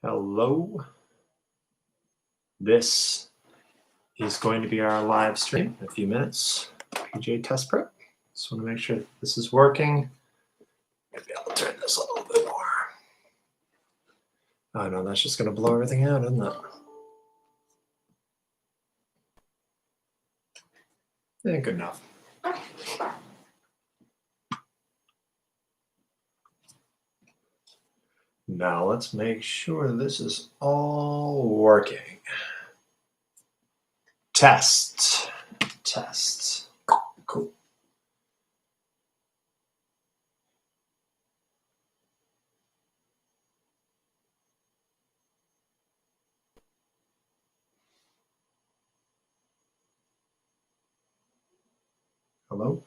Hello. This is going to be our live stream in a few minutes. PJ Test Prep. Just want to make sure this is working. Maybe I'll turn this a little bit more. Oh no, that's just going to blow everything out, isn't it? Good enough. Now let's make sure this is all working. Test. Cool. Hello?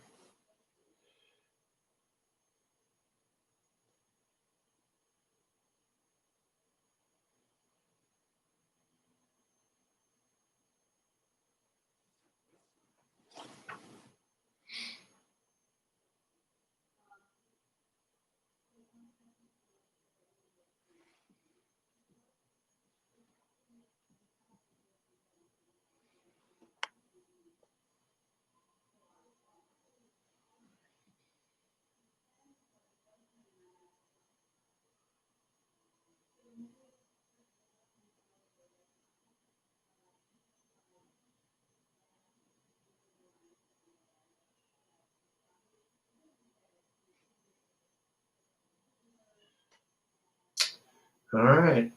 All right.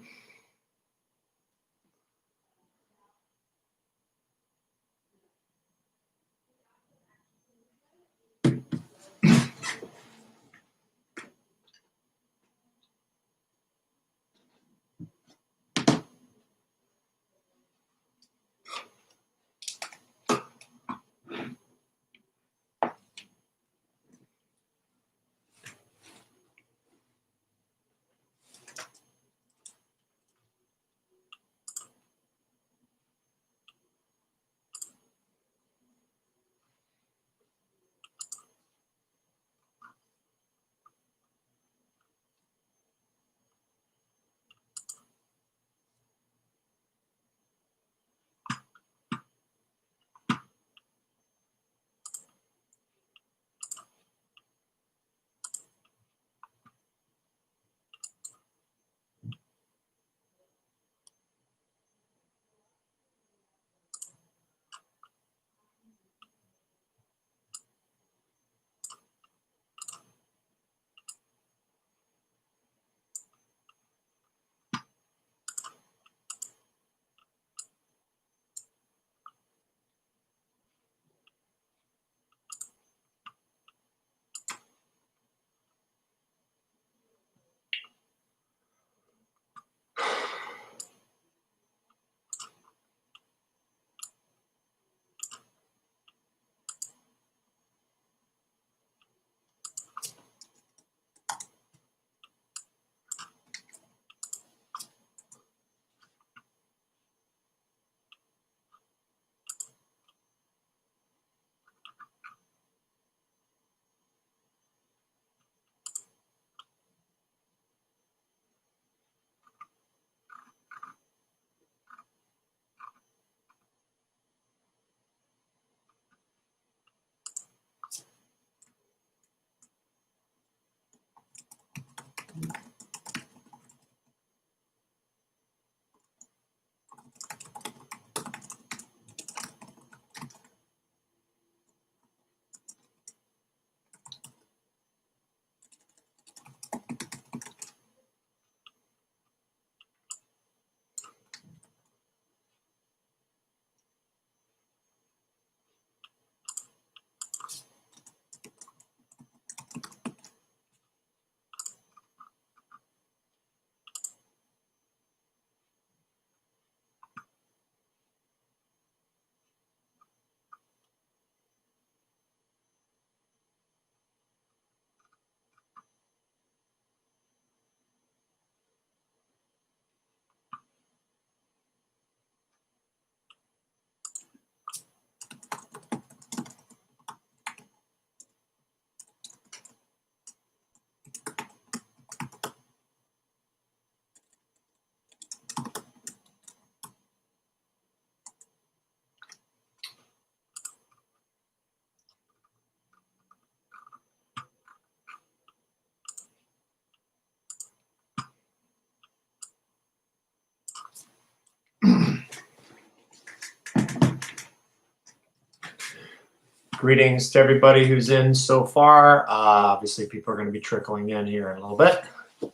Greetings to everybody who's in so far. Obviously, people are going to be trickling in here in a little bit.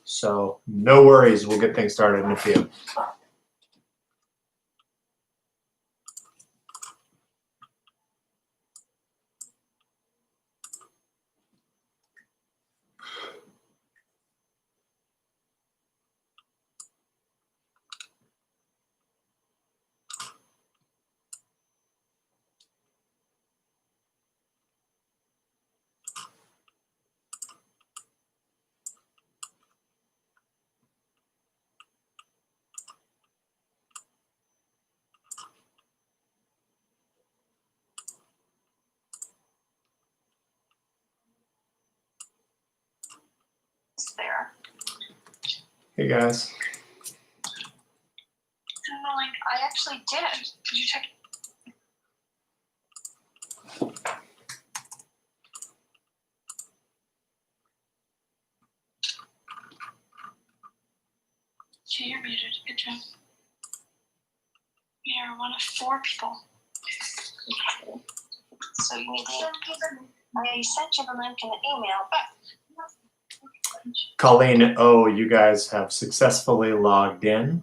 So no worries. We'll get things started in a few. There. Hey guys. I actually did. Did you check? Okay, you're muted. Good job. We are one of 4 people. So you need to. I sent you the link in the email, but. Colleen, oh, you guys have successfully logged in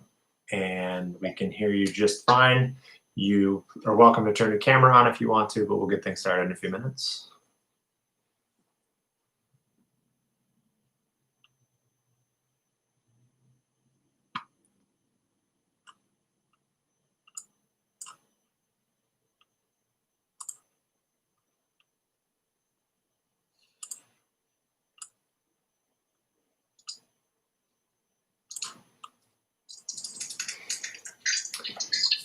and we can hear you just fine. You are welcome to turn your camera on if you want to, but we'll get things started in a few minutes.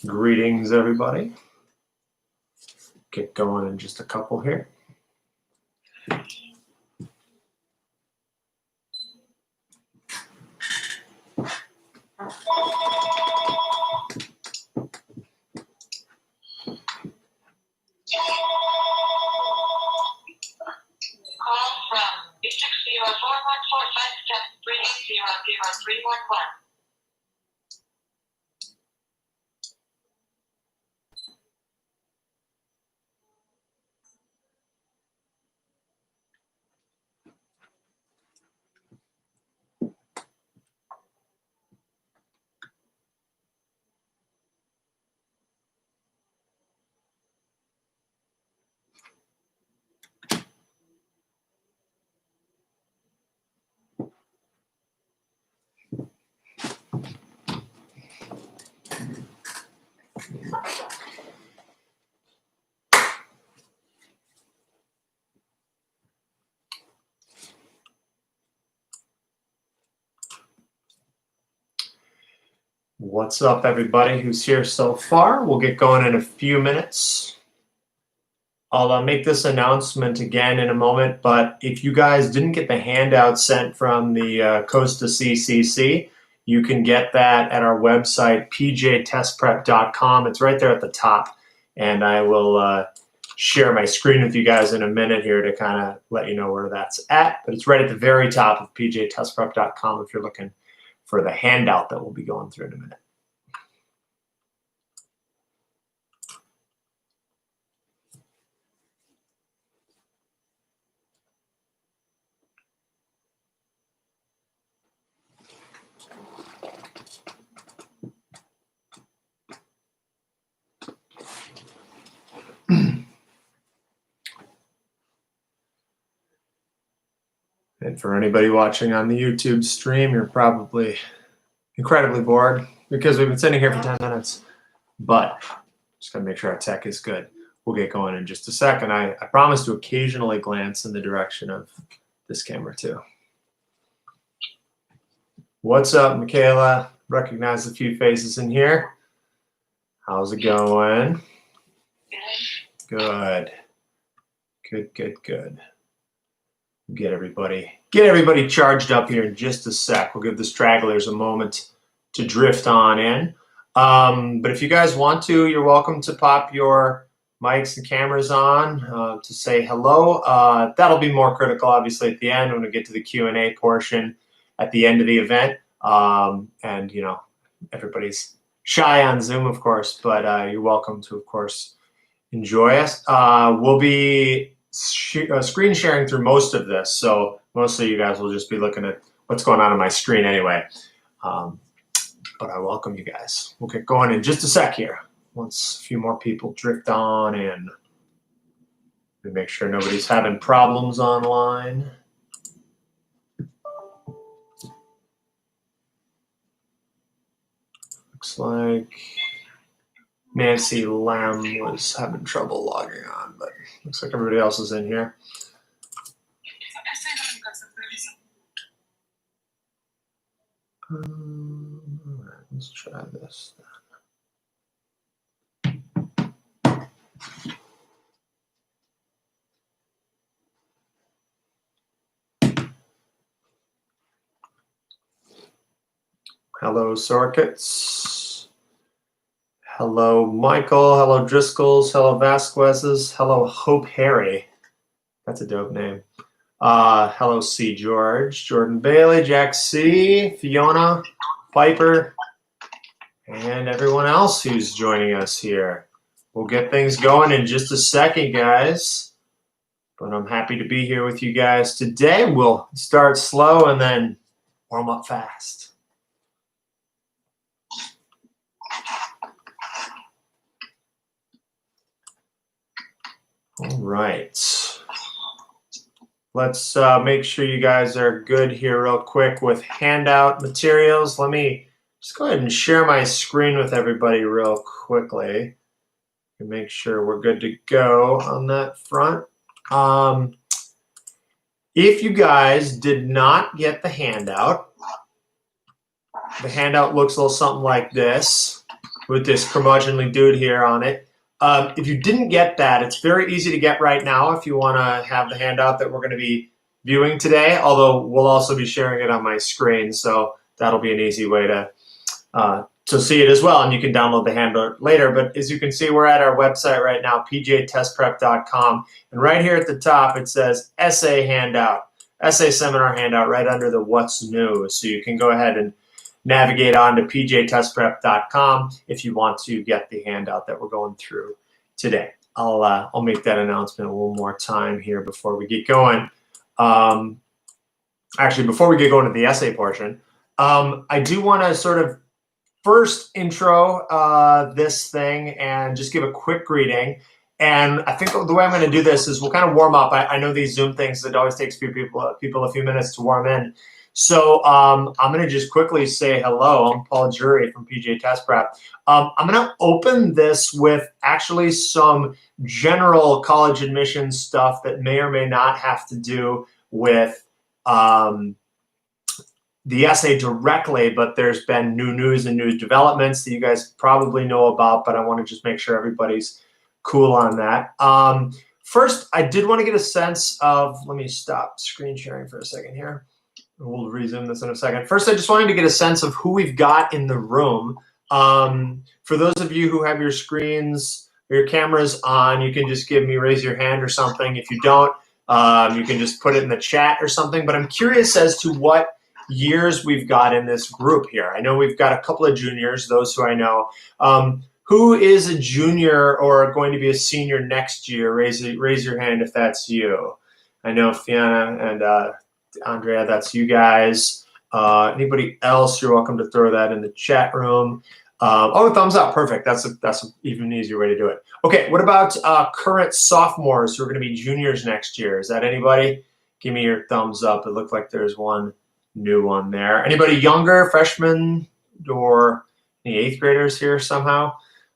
Greetings, everybody. Get going in just a couple here. Call from 6041453003111. What's up, everybody who's here so far? We'll get going in a few minutes. I'll make this announcement again in a moment, but if you guys didn't get the handout sent from the Costa CCC, you can get that at our website, pjtestprep.com. It's right there at the top, and I will share my screen with you guys in a minute here to kind of let you know where that's at, but it's right at the very top of pjtestprep.com if you're looking for the handout that we'll be going through in a minute. And for anybody watching on the YouTube stream, you're probably incredibly bored because we've been sitting here for 10 minutes, but just gotta make sure our tech is good. We'll get going in just a second. I promise to occasionally glance in the direction of this camera too. What's up, Michaela? Recognize a few faces in here. How's it going? Good. Good. Get everybody charged up here in just a sec. We'll give the stragglers a moment to drift on in. But if you guys want to, you're welcome to pop your mics and cameras on to say hello. That'll be more critical, obviously, at the end when we get to the Q&A portion at the end of the event. And, you know, everybody's shy on Zoom, of course, but you're welcome to, of course, enjoy us. We'll be screen sharing through most of this, so mostly you guys will just be looking at what's going on my screen anyway. But I welcome you guys. We'll get going in just a sec here. Once a few more people drift on in. We make sure nobody's having problems online. Looks like Nancy Lamb was having trouble logging on, but looks like everybody else is in here. All right, let's try this. Hello, Sorkits. Hello, Michael. Hello, Driscolls. Hello, Vasquez's. Hello, Hope Harry. That's a dope name. Hello, C. George. Jordan Bailey, Jack C. Fiona, Piper, and everyone else who's joining us here. We'll get things going in just a second, guys. But I'm happy to be here with you guys today. We'll start slow and then warm up fast. All right. Let's make sure you guys are good here real quick with handout materials. Let me just go ahead and share my screen with everybody real quickly and make sure we're good to go on that front. If you guys did not get the handout looks a little something like this with this curmudgeonly dude here on it. If you didn't get that, it's very easy to get right now if you want to have the handout that we're going to be viewing today, although we'll also be sharing it on my screen, so that'll be an easy way to see it as well, and you can download the handout later. But as you can see, we're at our website right now, pjtestprep.com, and right here at the top it says essay handout, essay seminar handout right under the what's new, so you can go ahead and navigate on to pjtestprep.com if you want to get the handout that we're going through today. I'll make that announcement a little more time here before we get going. Actually, before we get going to the essay portion, I do want to sort of first intro this thing and just give a quick greeting. And I think the way I'm going to do this is we'll kind of warm up. I know these Zoom things, it always takes people a few minutes to warm in. So I'm going to just quickly say hello. I'm Paul Jury from PJ Test Prep. I'm going to open this with actually some general college admissions stuff that may or may not have to do with the essay directly, but there's been new news and news developments that you guys probably know about, but I want to just make sure everybody's cool on that. First, I did want to get a sense of, let me stop screen sharing for a second here. We'll resume this in a second. First, I just wanted to get a sense of who we've got in the room. For those of you who have your screens or your cameras on, you can just raise your hand or something. If you don't, you can just put it in the chat or something. But I'm curious as to what years we've got in this group here. I know we've got a couple of juniors, those who I know. Who is a junior or going to be a senior next year? Raise your hand if that's you. I know Fiona and Andrea, that's you guys. Anybody else, you're welcome to throw that in the chat room. Oh, thumbs up, perfect. That's an even easier way to do it. Okay, what about current sophomores who are going to be juniors next year? Is that anybody? Give me your thumbs up. It looked like there's one new one there. Anybody younger, freshmen, or any eighth graders here somehow?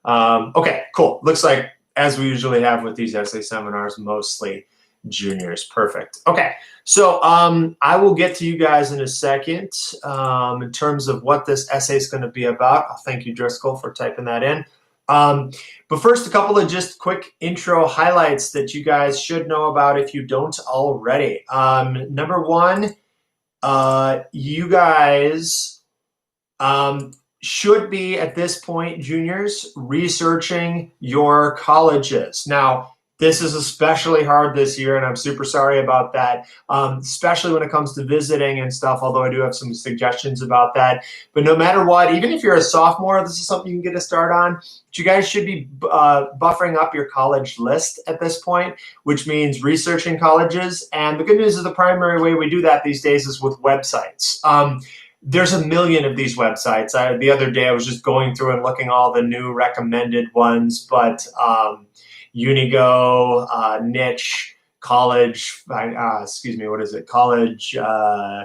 Okay, cool. Looks like, as we usually have with these essay seminars, mostly juniors. Perfect. Okay, so I will get to you guys in a second in terms of what this essay is going to be about. I'll thank you, Driscoll, for typing that in. But first, a couple of just quick intro highlights that you guys should know about if you don't already. Number one, you guys should be, at this point, juniors, researching your colleges. Now, This is especially hard this year, and I'm super sorry about that, especially when it comes to visiting and stuff, although I do have some suggestions about that. But no matter what, even if you're a sophomore, this is something you can get a start on. But you guys should be buffering up your college list at this point, which means researching colleges. And the good news is the primary way we do that these days is with websites. There's a million of these websites. The other day I was just going through and looking all the new recommended ones, but Unigo, Niche, College, what is it? College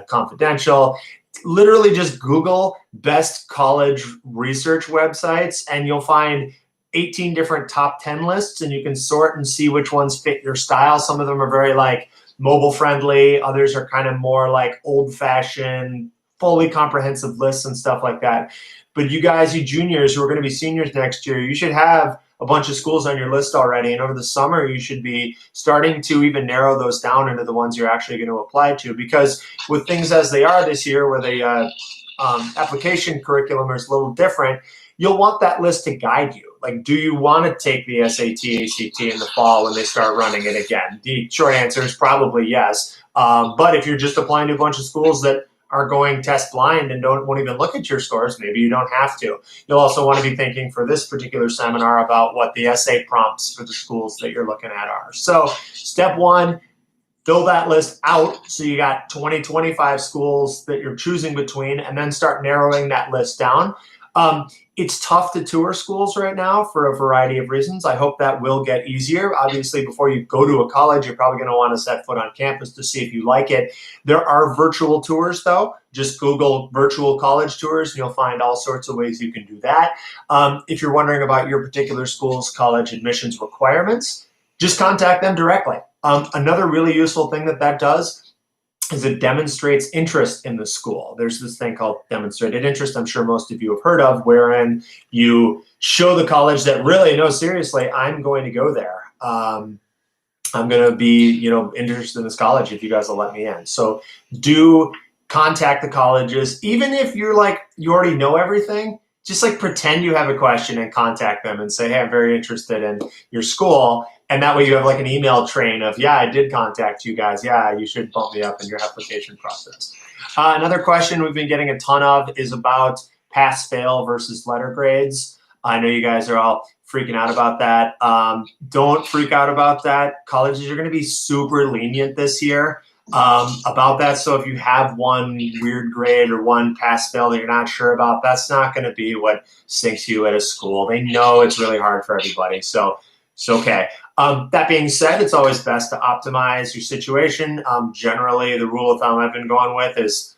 Confidential. Literally just Google best college research websites and you'll find 18 different top 10 lists, and you can sort and see which ones fit your style. Some of them are very like mobile friendly. Others are kind of more like old fashioned, fully comprehensive lists and stuff like that. But you guys, you juniors who are going to be seniors next year, you should have a bunch of schools on your list already. And over the summer, you should be starting to even narrow those down into the ones you're actually going to apply to. Because with things as they are this year, where the application curriculum is a little different, you'll want that list to guide you. Like, do you want to take the SAT, ACT in the fall when they start running it again? The short answer is probably yes. But if you're just applying to a bunch of schools that are going test blind and won't even look at your scores, maybe you don't have to. You'll also want to be thinking for this particular seminar about what the essay prompts for the schools that you're looking at are. So step one, fill that list out so you got 20, 25 schools that you're choosing between, and then start narrowing that list down. It's tough to tour schools right now for a variety of reasons. I hope that will get easier. Obviously, before you go to a college, you're probably going to want to set foot on campus to see if you like it. There are virtual tours, though. Just Google virtual college tours, and you'll find all sorts of ways you can do that. If you're wondering about your particular school's college admissions requirements, just contact them directly. Another really useful thing that does is it demonstrates interest in the school. There's this thing called demonstrated interest, I'm sure most of you have heard of, wherein you show the college that really, no, seriously, I'm going to go there. I'm going to be, interested in this college if you guys will let me in. So do contact the colleges, even if you're like, you already know everything, just like pretend you have a question and contact them and say, hey, I'm very interested in your school. And that way you have like an email train of, yeah, I did contact you guys. Yeah, you should bump me up in your application process. Another question we've been getting a ton of is about pass-fail versus letter grades. I know you guys are all freaking out about that. Don't freak out about that. Colleges are going to be super lenient this year about that. So if you have one weird grade or one pass-fail that you're not sure about, that's not going to be what sinks you at a school. They know it's really hard for everybody. So it's okay. That being said, it's always best to optimize your situation. Generally, the rule of thumb I've been going with is,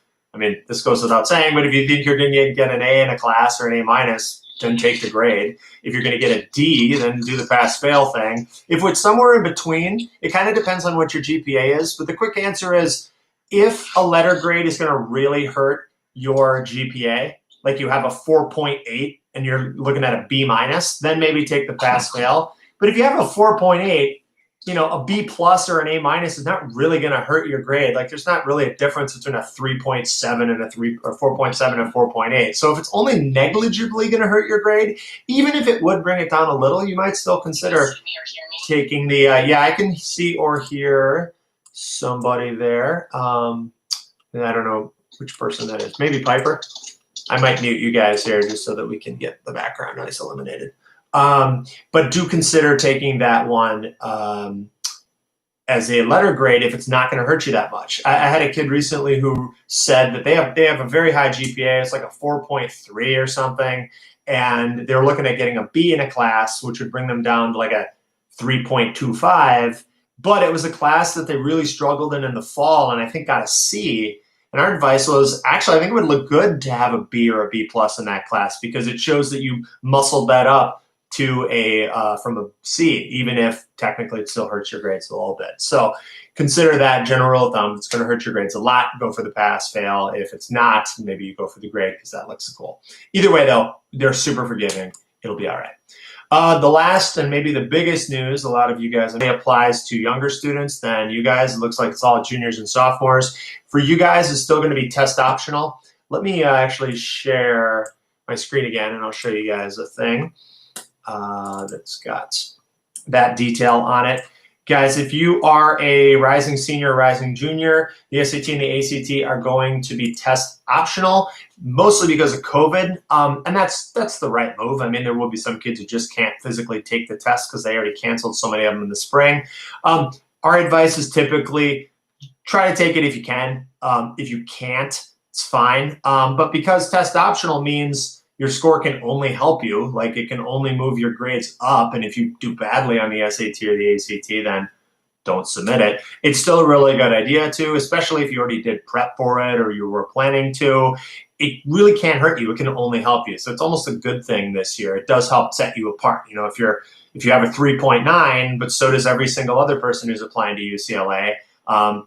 this goes without saying, but if you think you're going to get an A in a class or an A minus, then take the grade. If you're going to get a D, then do the pass-fail thing. If it's somewhere in between, it kind of depends on what your GPA is. But the quick answer is, if a letter grade is going to really hurt your GPA, like you have a 4.8 and you're looking at a B minus, then maybe take the pass-fail. But if you have a 4.8, a B plus or an A minus is not really going to hurt your grade. Like there's not really a difference between a 3.7 and a 4.7 and 4.8. So if it's only negligibly going to hurt your grade, even if it would bring it down a little, you might still consider taking the, I can see or hear somebody there. And I don't know which person that is. Maybe Piper. I might mute you guys here just so that we can get the background noise eliminated. But do consider taking that one as a letter grade if it's not going to hurt you that much. I had a kid recently who said that they have a very high GPA. It's like a 4.3 or something, and they're looking at getting a B in a class, which would bring them down to like a 3.25. But it was a class that they really struggled in the fall, and I think got a C. And our advice was, actually, I think it would look good to have a B or a B plus in that class because it shows that you muscled that up to from a C, even if technically it still hurts your grades a little bit. So consider that general rule of thumb. It's going to hurt your grades a lot. Go for the pass, fail. If it's not, maybe you go for the grade because that looks cool. Either way, though, they're super forgiving. It'll be all right. The last and maybe the biggest news, a lot of you guys, it applies to younger students than you guys. It looks like it's all juniors and sophomores. For you guys, it's still going to be test optional. Let me actually share my screen again, and I'll show you guys a thing that's got that detail on it. Guys, if you are a rising senior, rising junior, the SAT and the ACT are going to be test optional, mostly because of COVID, and that's the right move. I mean, there will be some kids who just can't physically take the test because they already canceled so many of them in the spring. Our advice is typically try to take it if you can. If you can't, it's fine. But because test optional means your score can only help you, like it can only move your grades up. And if you do badly on the SAT or the ACT, then don't submit it. It's still a really good idea too, especially if you already did prep for it or you were planning to. It really can't hurt you. It can only help you. So it's almost a good thing this year. It does help set you apart. You know, if you have a 3.9, but so does every single other person who's applying to UCLA,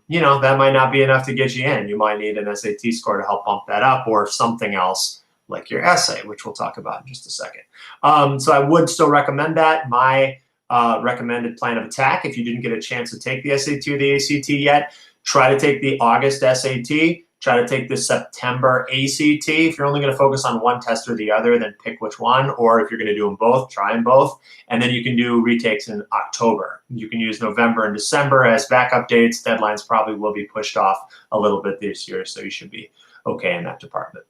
you know, that might not be enough to get you in. You might need an SAT score to help bump that up or something else like your essay, which we'll talk about in just a second. So I would still recommend that. My recommended plan of attack, if you didn't get a chance to take the SAT or the ACT yet, try to take the August SAT, try to take the September ACT. If you're only going to focus on one test or the other, then pick which one, or if you're going to do them both, try them both. And then you can do retakes in October. You can use November and December as backup dates. Deadlines probably will be pushed off a little bit this year, so you should be okay in that department.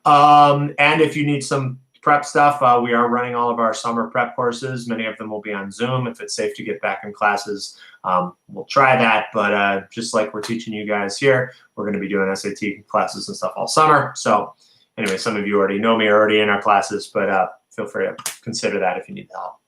And if you need some prep stuff, we are running all of our summer prep courses. Many of them will be on Zoom. If it's safe to get back in classes, we'll try that. But just like we're teaching you guys here, we're going to be doing SAT classes and stuff all summer. So anyway, some of you already know me, are already in our classes, but feel free to consider that if you need help.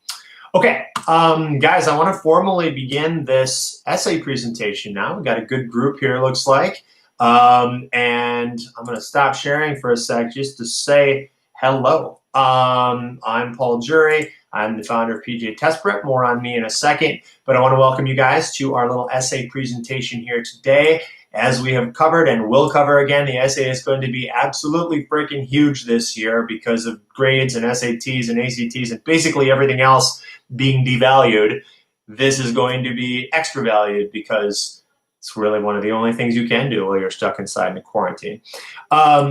Okay, guys, I want to formally begin this essay presentation now. We've got a good group here, looks like. And I'm going to stop sharing for a sec just to say hello. I'm Paul Jury. I'm the founder of PJ Test Prep. More on me in a second, but I want to welcome you guys to our little essay presentation here today. As we have covered and will cover again, the essay is going to be absolutely freaking huge this year because of grades and SATs and ACTs and basically everything else being devalued. This is going to be extra valued because it's really one of the only things you can do while you're stuck inside in a quarantine.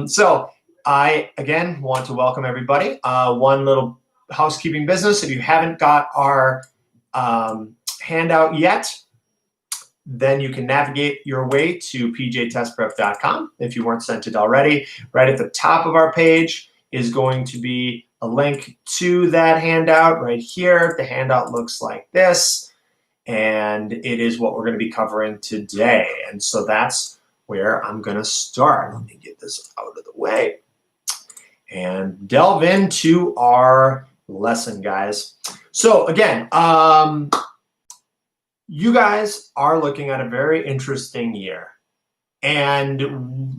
So I, again, want to welcome everybody. One little housekeeping business. If you haven't got our handout yet, then you can navigate your way to pjtestprep.com if you weren't sent it already. Right at the top of our page is going to be a link to that handout right here. The handout looks like this. And it is what we're going to be covering today. And so that's where I'm going to start. Let me get this out of the way and delve into our lesson, guys. So again, you guys are looking at a very interesting year. And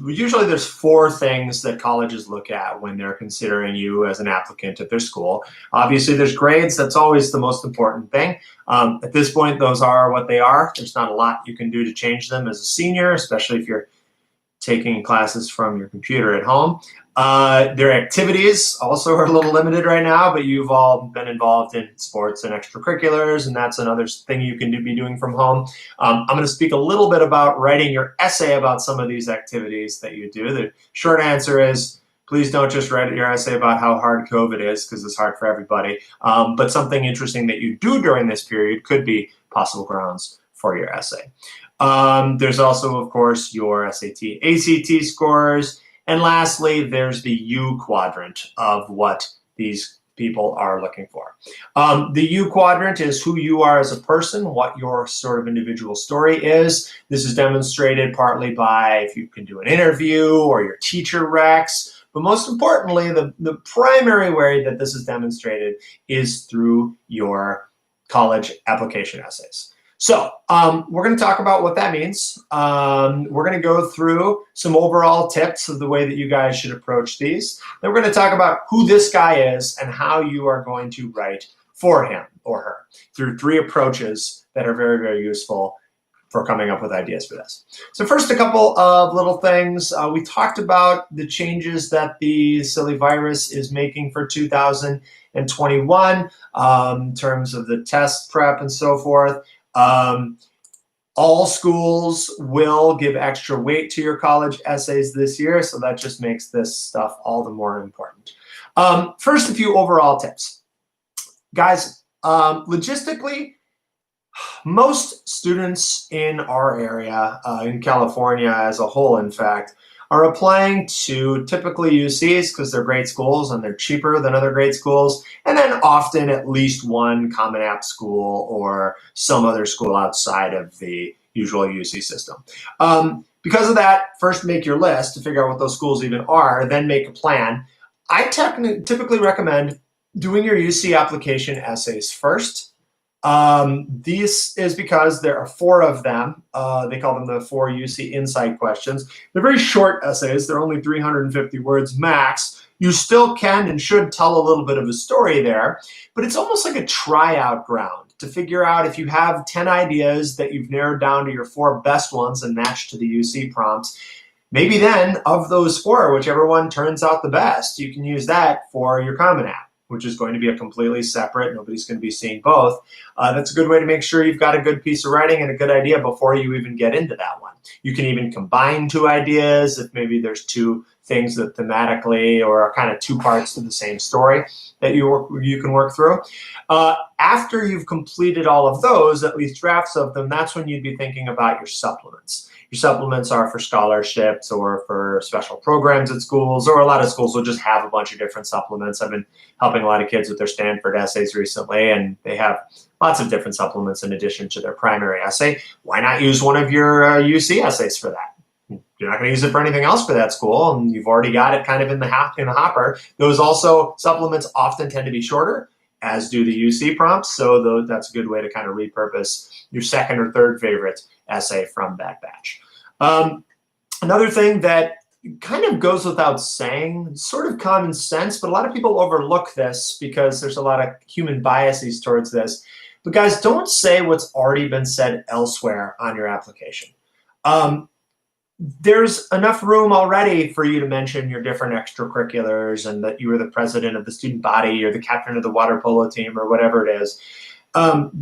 usually there's 4 things that colleges look at when they're considering you as an applicant at their school. Obviously, there's grades. That's always the most important thing. At this point, those are what they are. There's not a lot you can do to change them as a senior, especially if you're taking classes from your computer at home. Their activities also are a little limited right now, but you've all been involved in sports and extracurriculars, and that's another thing you can be doing from home. I'm going to speak a little bit about writing your essay about some of these activities that you do. The short answer is, please don't just write your essay about how hard COVID is, because it's hard for everybody. But something interesting that you do during this period could be possible grounds for your essay. There's also, of course, your SAT, ACT scores. And lastly, there's the U quadrant of what these people are looking for. The U quadrant is who you are as a person, what your sort of individual story is. This is demonstrated partly by if you can do an interview or your teacher recs. But most importantly, the primary way that this is demonstrated is through your college application essays. So we're going to talk about what that means. We're going to go through some overall tips of the way that you guys should approach these. Then we're going to talk about who this guy is and how you are going to write for him or her through 3 approaches that are very, very useful for coming up with ideas for this. So first, a couple of little things. We talked about the changes that the silly virus is making for 2021 in terms of the test prep and so forth. All schools will give extra weight to your college essays this year, so that just makes this stuff all the more important. First, a few overall tips. Guys, logistically, Most students in our area, in California as a whole, in fact, are applying to typically UCs because they're great schools and they're cheaper than other great schools, and then often at least one Common App school or some other school outside of the usual UC system. Because of that, first make your list to figure out what those schools even are, then make a plan. I typically recommend doing your UC application essays first. This is because there are 4 of them. They call them the 4 UC Insight questions. They're very short essays. They're only 350 words max. You still can and should tell a little bit of a story there, but it's almost like a tryout ground to figure out if you have 10 ideas that you've narrowed down to your 4 best ones and matched to the UC prompts. Maybe then, of those 4, whichever one turns out the best, you can use that for your Common App, which is going to be a completely separate, nobody's going to be seeing both. That's a good way to make sure you've got a good piece of writing and a good idea before you even get into that one. You can even combine 2 ideas if maybe there's 2 things that thematically or are kind of 2 parts to the same story that you can work through. After you've completed all of those, at least drafts of them, that's when you'd be thinking about your supplements. Your supplements are for scholarships or for special programs at schools, or a lot of schools will just have a bunch of different supplements. I've been helping a lot of kids with their Stanford essays recently, and they have lots of different supplements in addition to their primary essay. Why not use one of your UC essays for that? You're not going to use it for anything else for that school, and you've already got it kind of in the hopper. Those also supplements often tend to be shorter, as do the UC prompts, so that's a good way to kind of repurpose your second or third favorite essay from that batch. Another thing that kind of goes without saying, sort of common sense, but a lot of people overlook this because there's a lot of human biases towards this. But guys, don't say what's already been said elsewhere on your application. There's enough room already for you to mention your different extracurriculars and that you were the president of the student body or the captain of the water polo team or whatever it is.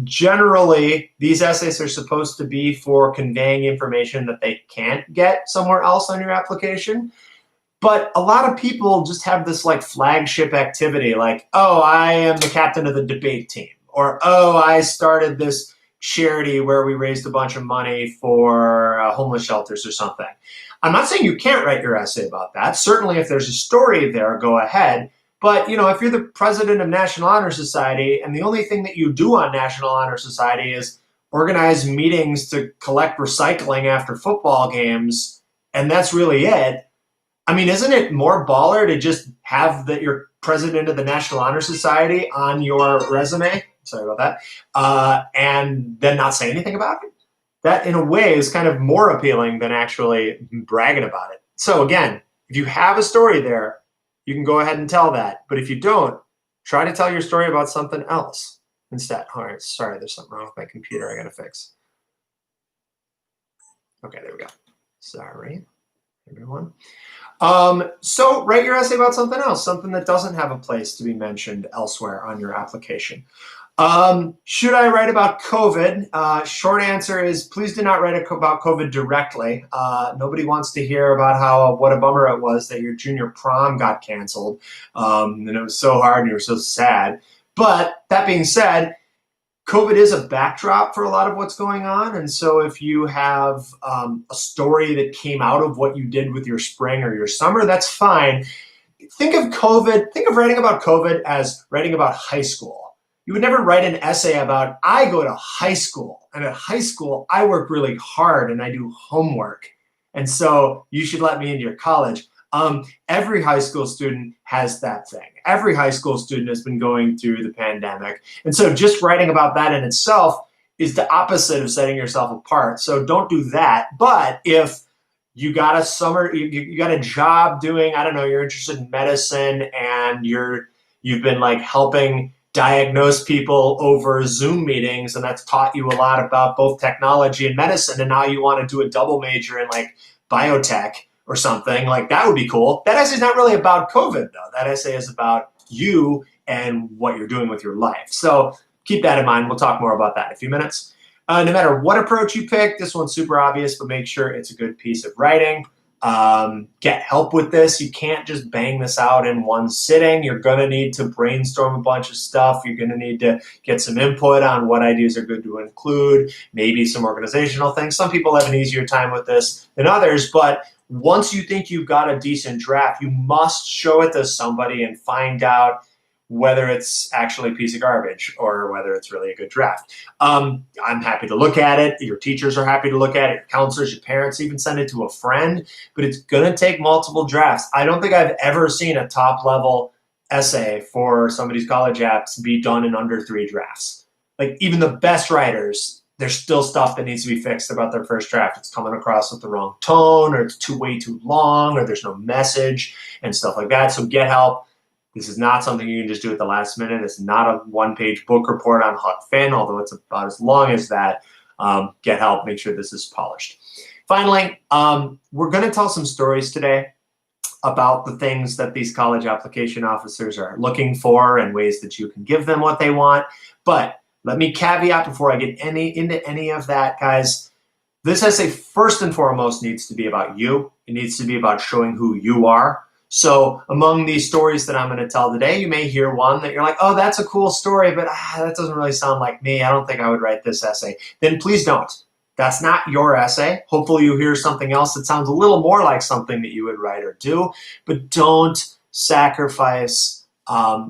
Generally, these essays are supposed to be for conveying information that they can't get somewhere else on your application. But a lot of people just have this like flagship activity like, oh, I am the captain of the debate team, or, oh, I started this charity where we raised a bunch of money for homeless shelters or something. I'm not saying you can't write your essay about that. Certainly if there's a story there, go ahead. But, you know, if you're the president of National Honor Society and the only thing that you do on National Honor Society is organize meetings to collect recycling after football games, and that's really it, I mean, isn't it more baller to just have that you're president of the National Honor Society on your resume? Sorry about that. And then not say anything about it? That, in a way, is kind of more appealing than actually bragging about it. So again, if you have a story there, you can go ahead and tell that. But if you don't, try to tell your story about something else instead. All right, sorry, there's something wrong with my computer I got to fix. Okay, there we go. Sorry, everyone. So write your essay about something else, something that doesn't have a place to be mentioned elsewhere on your application. Should I write about COVID? Short answer is please do not write about COVID directly. Nobody wants to hear about what a bummer it was that your junior prom got canceled. And it was so hard and you were so sad. But that being said, COVID is a backdrop for a lot of what's going on. And so if you have a story that came out of what you did with your spring or your summer, that's fine. Think of writing about COVID as writing about high school. You would never write an essay about, I go to high school, and at high school, I work really hard and I do homework. And so you should let me into your college. Every high school student has that thing. Every high school student has been going through the pandemic. And so just writing about that in itself is the opposite of setting yourself apart. So don't do that. But if you got you got a job doing, I don't know, you're interested in medicine and you've been like helping diagnose people over Zoom meetings, and that's taught you a lot about both technology and medicine, and now you want to do a double major in like biotech or something, like that would be cool. That essay is not really about COVID though. That essay is about you and what you're doing with your life. So keep that in mind. We'll talk more about that in a few minutes. No matter what approach you pick, this one's super obvious, but make sure it's a good piece of writing. Get help with this. You can't just bang this out in one sitting. You're going to need to brainstorm a bunch of stuff. You're going to need to get some input on what ideas are good to include, maybe some organizational things. Some people have an easier time with this than others, but once you think you've got a decent draft, you must show it to somebody and find out whether it's actually a piece of garbage or whether it's really a good draft. I'm happy to look at it. Your teachers are happy to look at it. Your counselors, your parents, even send it to a friend, but it's going to take multiple drafts. I don't think I've ever seen a top level essay for somebody's college apps be done in under 3 drafts. Like even the best writers, there's still stuff that needs to be fixed about their first draft. It's coming across with the wrong tone, or it's way too long, or there's no message and stuff like that. So get help. This is not something you can just do at the last minute. It's not a one-page book report on Huck Finn, although it's about as long as that. Get help. Make sure this is polished. Finally, we're going to tell some stories today about the things that these college application officers are looking for and ways that you can give them what they want. But let me caveat before I get into any of that, guys. This essay first and foremost needs to be about you. It needs to be about showing who you are. So among these stories that I'm going to tell today, you may hear one that you're like, oh, that's a cool story, but that doesn't really sound like me. I don't think I would write this essay. Then please don't. That's not your essay. Hopefully you hear something else that sounds a little more like something that you would write or do, but don't sacrifice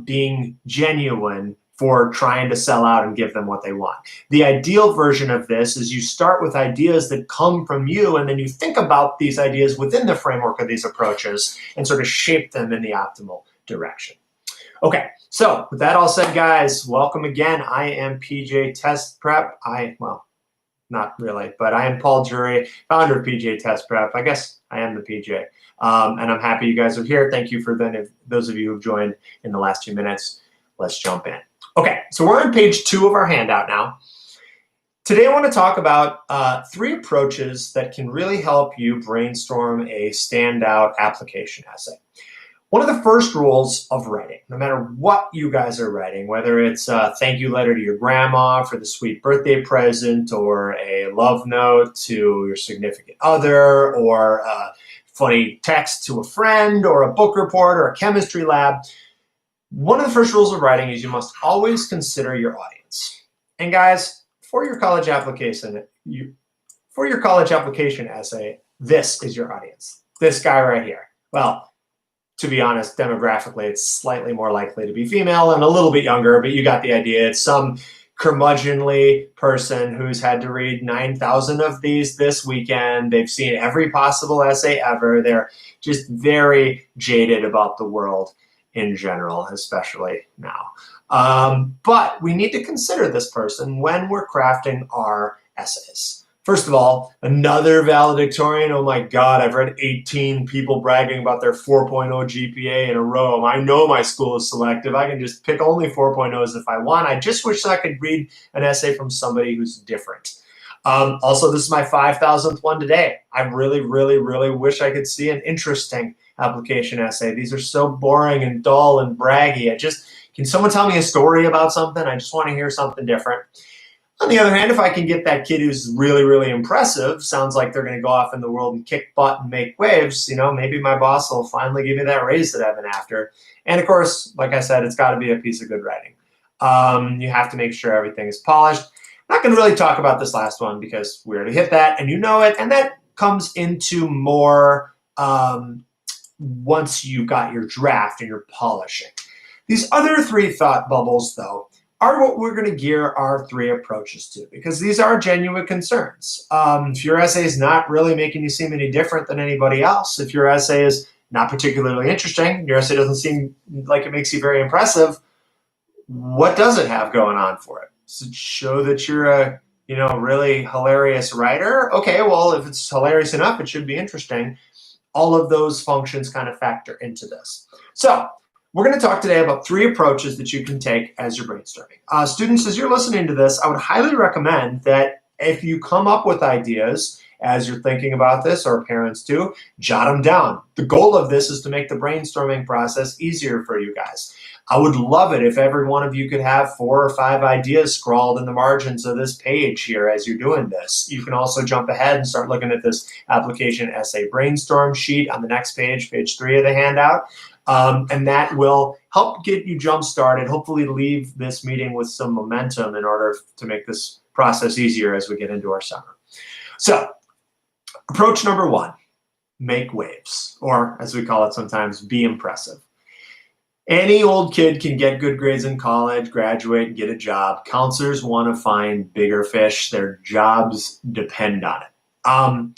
being genuine for trying to sell out and give them what they want. The ideal version of this is you start with ideas that come from you, and then you think about these ideas within the framework of these approaches and sort of shape them in the optimal direction. Okay, so with that all said, guys, welcome again. I am PJ Test Prep. Well, not really, but I am Paul Jury, founder of PJ Test Prep. I guess I am the PJ. And I'm happy you guys are here. Thank you for those of you who've joined in the last 2 minutes. Let's jump in. Okay, so we're on page 2 of our handout now. Today I want to talk about 3 approaches that can really help you brainstorm a standout application essay. One of the first rules of writing, no matter what you guys are writing, whether it's a thank you letter to your grandma for the sweet birthday present, or a love note to your significant other, or a funny text to a friend, or a book report, or a chemistry lab, one of the first rules of writing is you must always consider your audience. And guys, for your college application essay, this is your audience. This guy right here. Well, to be honest, demographically, it's slightly more likely to be female and a little bit younger, but you got the idea. It's some curmudgeonly person who's had to read 9,000 of these this weekend. They've seen every possible essay ever. They're just very jaded about the world in general, especially now. But we need to consider this person when we're crafting our essays. First of all, another valedictorian. Oh my God, I've read 18 people bragging about their 4.0 GPA in a row. I know my school is selective. I can just pick only 4.0s if I want. I just wish I could read an essay from somebody who's different. Also, this is my 5,000th one today. I really, really, really wish I could see an interesting application essay. These are so boring and dull and braggy. Can someone tell me a story about something? I just want to hear something different. On the other hand, if I can get that kid who's really, really impressive, sounds like they're going to go off in the world and kick butt and make waves, maybe my boss will finally give me that raise that I've been after. And of course, like I said, it's got to be a piece of good writing. You have to make sure everything is polished. I'm not going to really talk about this last one because we already hit that and you know it. And that comes into more once you've got your draft and you're polishing. These other 3 thought bubbles, though, are what we're going to gear our 3 approaches to, because these are genuine concerns. If your essay is not really making you seem any different than anybody else, if your essay is not particularly interesting, your essay doesn't seem like it makes you very impressive, what does it have going on for it? Does it show that you're a really hilarious writer? Okay, well, if it's hilarious enough, it should be interesting. All of those functions kind of factor into this. So we're going to talk today about 3 approaches that you can take as you're brainstorming. Students, as you're listening to this, I would highly recommend that if you come up with ideas as you're thinking about this, or parents too, jot them down. The goal of this is to make the brainstorming process easier for you guys. I would love it if every one of you could have 4 or 5 ideas scrawled in the margins of this page here as you're doing this. You can also jump ahead and start looking at this application essay brainstorm sheet on the next page, page 3 of the handout. And that will help get you jump started, hopefully leave this meeting with some momentum in order to make this process easier as we get into our summer. So, approach number 1, make waves, or as we call it sometimes, be impressive. Any old kid can get good grades in college, graduate, and get a job. Counselors want to find bigger fish. Their jobs depend on it.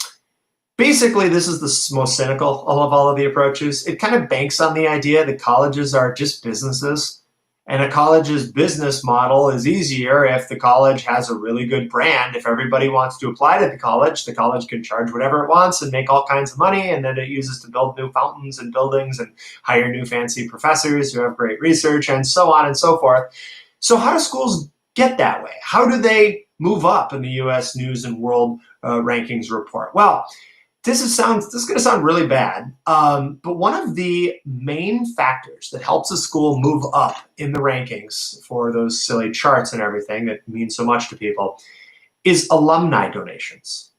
Basically, this is the most cynical of all of the approaches. It kind of banks on the idea that colleges are just businesses, and a college's business model is easier if the college has a really good brand. If everybody wants to apply to the college can charge whatever it wants and make all kinds of money, and then it uses to build new fountains and buildings and hire new fancy professors who have great research and so on and so forth. So how do schools get that way? How do they move up in the U.S. News and World Rankings report? Well, this is going to sound really bad, but one of the main factors that helps a school move up in the rankings for those silly charts and everything that mean so much to people is alumni donations.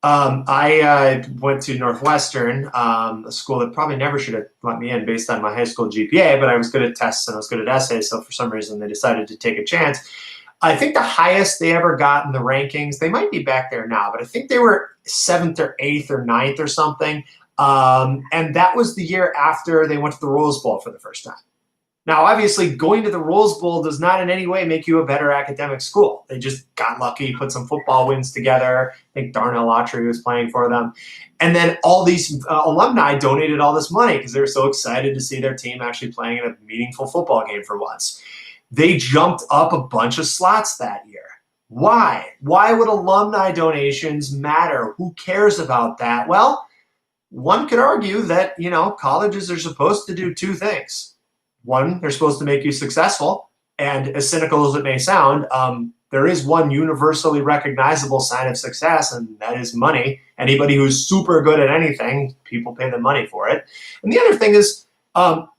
I went to Northwestern, a school that probably never should have let me in based on my high school GPA, but I was good at tests and I was good at essays, so for some reason they decided to take a chance. I think the highest they ever got in the rankings, they might be back there now, but I think they were 7th or 8th or 9th or something. And that was the year after they went to the Rose Bowl for the first time. Now, obviously, going to the Rose Bowl does not in any way make you a better academic school. They just got lucky, put some football wins together. I think Darnell Autry was playing for them. And then all these alumni donated all this money because they were so excited to see their team actually playing in a meaningful football game for once. They jumped up a bunch of slots that year. Why? Why would alumni donations matter? Who cares about that? Well, one could argue that, colleges are supposed to do 2 things. One, they're supposed to make you successful. And as cynical as it may sound, there is one universally recognizable sign of success, and that is money. Anybody who's super good at anything, people pay them money for it. And the other thing is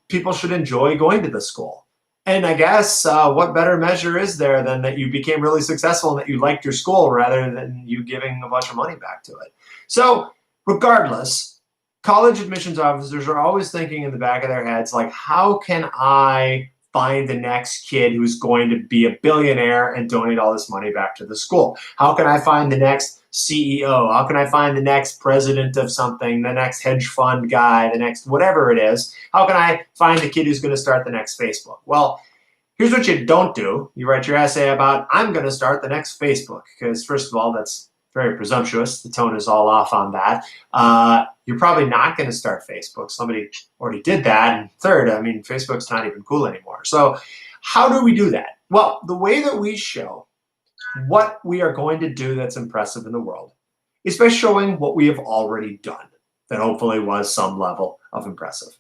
people should enjoy going to the school. And I guess what better measure is there than that you became really successful and that you liked your school rather than you giving a bunch of money back to it. So regardless, college admissions officers are always thinking in the back of their heads, like, how can I find the next kid who's going to be a billionaire and donate all this money back to the school? How can I find the next CEO? How can I find the next president of something, the next hedge fund guy, the next whatever it is? How can I find the kid who's going to start the next Facebook? Well, here's what you don't do. You write your essay about, I'm going to start the next Facebook, because first of all, that's very presumptuous. The tone is all off on that. You're probably not going to start Facebook. Somebody already did that. And third, Facebook's not even cool anymore. So how do we do that? Well, the way that we show what we are going to do that's impressive in the world is by showing what we have already done that hopefully was some level of impressive.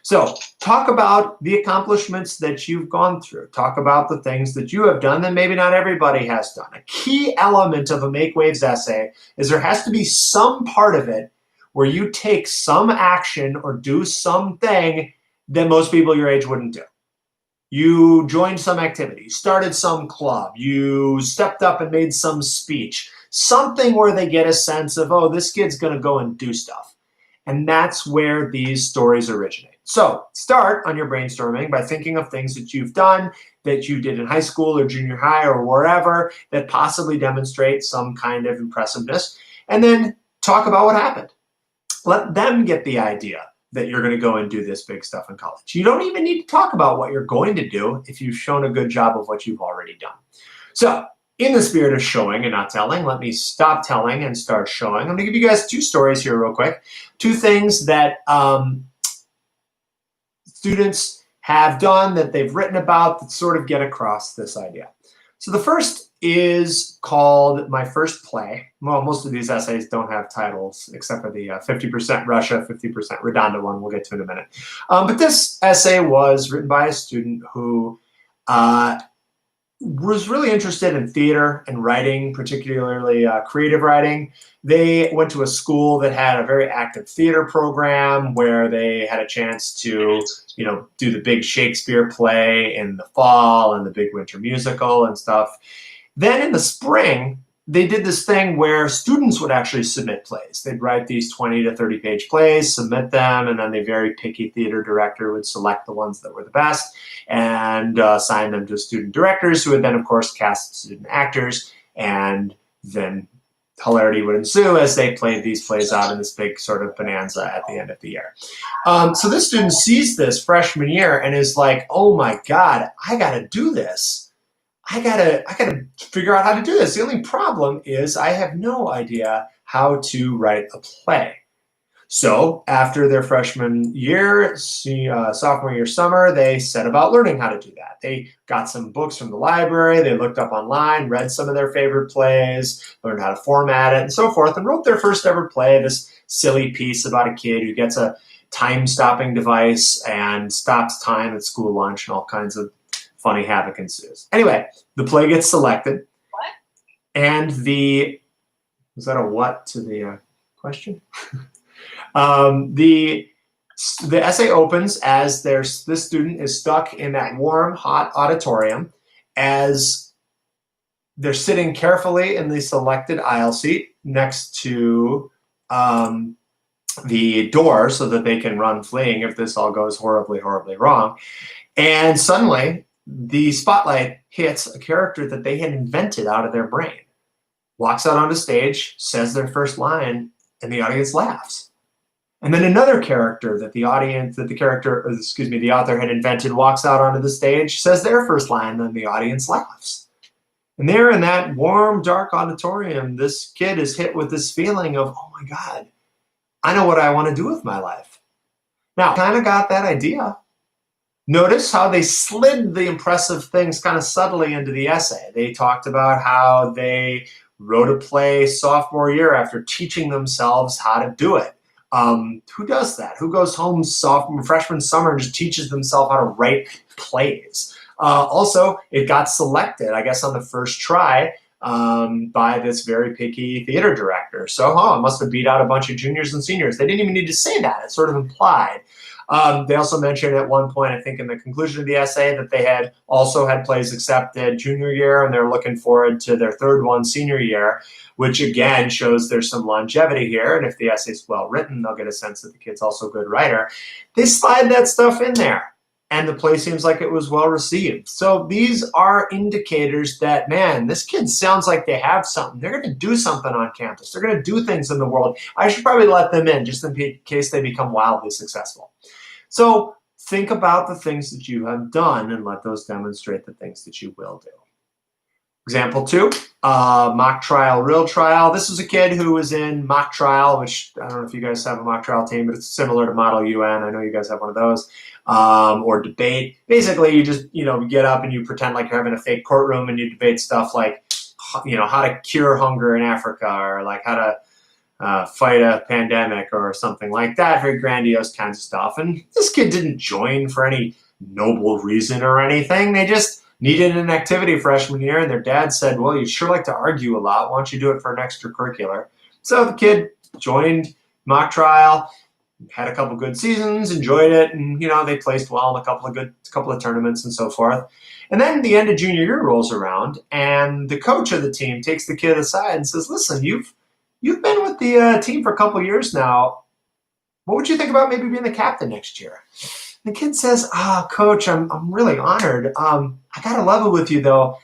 So talk about the accomplishments that you've gone through. Talk about the things that you have done that maybe not everybody has done. A key element of a Make Waves essay is there has to be some part of it where you take some action or do something that most people your age wouldn't do. You joined some activity, started some club, you stepped up and made some speech, something where they get a sense of, oh, this kid's going to go and do stuff. And that's where these stories originate. So start on your brainstorming by thinking of things that you've done, that you did in high school or junior high or wherever, that possibly demonstrate some kind of impressiveness. And then talk about what happened. Let them get the idea that you're going to go and do this big stuff in college. You don't even need to talk about what you're going to do if you've shown a good job of what you've already done. So in the spirit of showing and not telling, let me stop telling and start showing. I'm going to give you guys 2 stories here real quick. 2 things that students have done that they've written about that sort of get across this idea. So the first is called My First Play. Well, most of these essays don't have titles except for the 50% Russia, 50% Redonda one we'll get to in a minute. But this essay was written by a student who was really interested in theater and writing, particularly creative writing. They went to a school that had a very active theater program where they had a chance to, do the big Shakespeare play in the fall and the big winter musical and stuff. Then in the spring, they did this thing where students would actually submit plays. They'd write these 20 to 30 page plays, submit them, and then the very picky theater director would select the ones that were the best and assign them to student directors who would then, of course, cast student actors. And then hilarity would ensue as they played these plays out in this big sort of bonanza at the end of the year. So this student sees this freshman year and is like, oh my God, I got to do this. I gotta figure out how to do this. The only problem is I have no idea how to write a play. So after their freshman year, sophomore year summer, they set about learning how to do that. They got some books from the library, they looked up online, read some of their favorite plays, learned how to format it and so forth, and wrote their first ever play, this silly piece about a kid who gets a time-stopping device and stops time at school lunch and all kinds of funny havoc ensues. Anyway, the play gets selected. What? And was that a what to the question? The essay opens as this student is stuck in that warm, hot auditorium as they're sitting carefully in the selected aisle seat next to the door so that they can run fleeing if this all goes horribly, horribly wrong. And suddenly, the spotlight hits a character that they had invented out of their brain, walks out onto stage, says their first line, and the audience laughs. And then another character that the author had invented walks out onto the stage, says their first line, and then the audience laughs. And there in that warm, dark auditorium, this kid is hit with this feeling of, oh my God, I know what I want to do with my life. Now, kind of got that idea. Notice how they slid the impressive things kind of subtly into the essay. They talked about how they wrote a play sophomore year after teaching themselves how to do it. Who does that? Who goes home freshman summer and just teaches themselves how to write plays? Also, it got selected, I guess, on the first try by this very picky theater director. So, it must have beat out a bunch of juniors and seniors. They didn't even need to say that. It's sort of implied. They also mentioned at one point, I think in the conclusion of the essay, that they had also had plays accepted junior year and they're looking forward to their third one senior year, which again shows there's some longevity here. And if the essay's well written, they'll get a sense that the kid's also a good writer. They slide that stuff in there and the play seems like it was well received. So these are indicators that, man, this kid sounds like they have something. They're going to do something on campus. They're going to do things in the world. I should probably let them in just in case they become wildly successful. So think about the things that you have done and let those demonstrate the things that you will do. Example 2, mock trial, real trial. This is a kid who was in mock trial, which I don't know if you guys have a mock trial team, but it's similar to Model UN. I know you guys have one of those. Or debate. Basically, you just, get up and you pretend like you're having a fake courtroom and you debate stuff like, how to cure hunger in Africa or like how to fight a pandemic or something like that, very grandiose kinds of stuff. And this kid didn't join for any noble reason or anything. They just needed an activity freshman year, and their dad said, well, you sure like to argue a lot. Why don't you do it for an extracurricular? So the kid joined mock trial, had a couple good seasons, enjoyed it, and they placed well in a couple of tournaments and so forth. And then the end of junior year rolls around, and the coach of the team takes the kid aside and says, listen, you've been with the team for a couple years now. What would you think about maybe being the captain next year? The kid says, coach, I'm really honored. I got to level with you, though.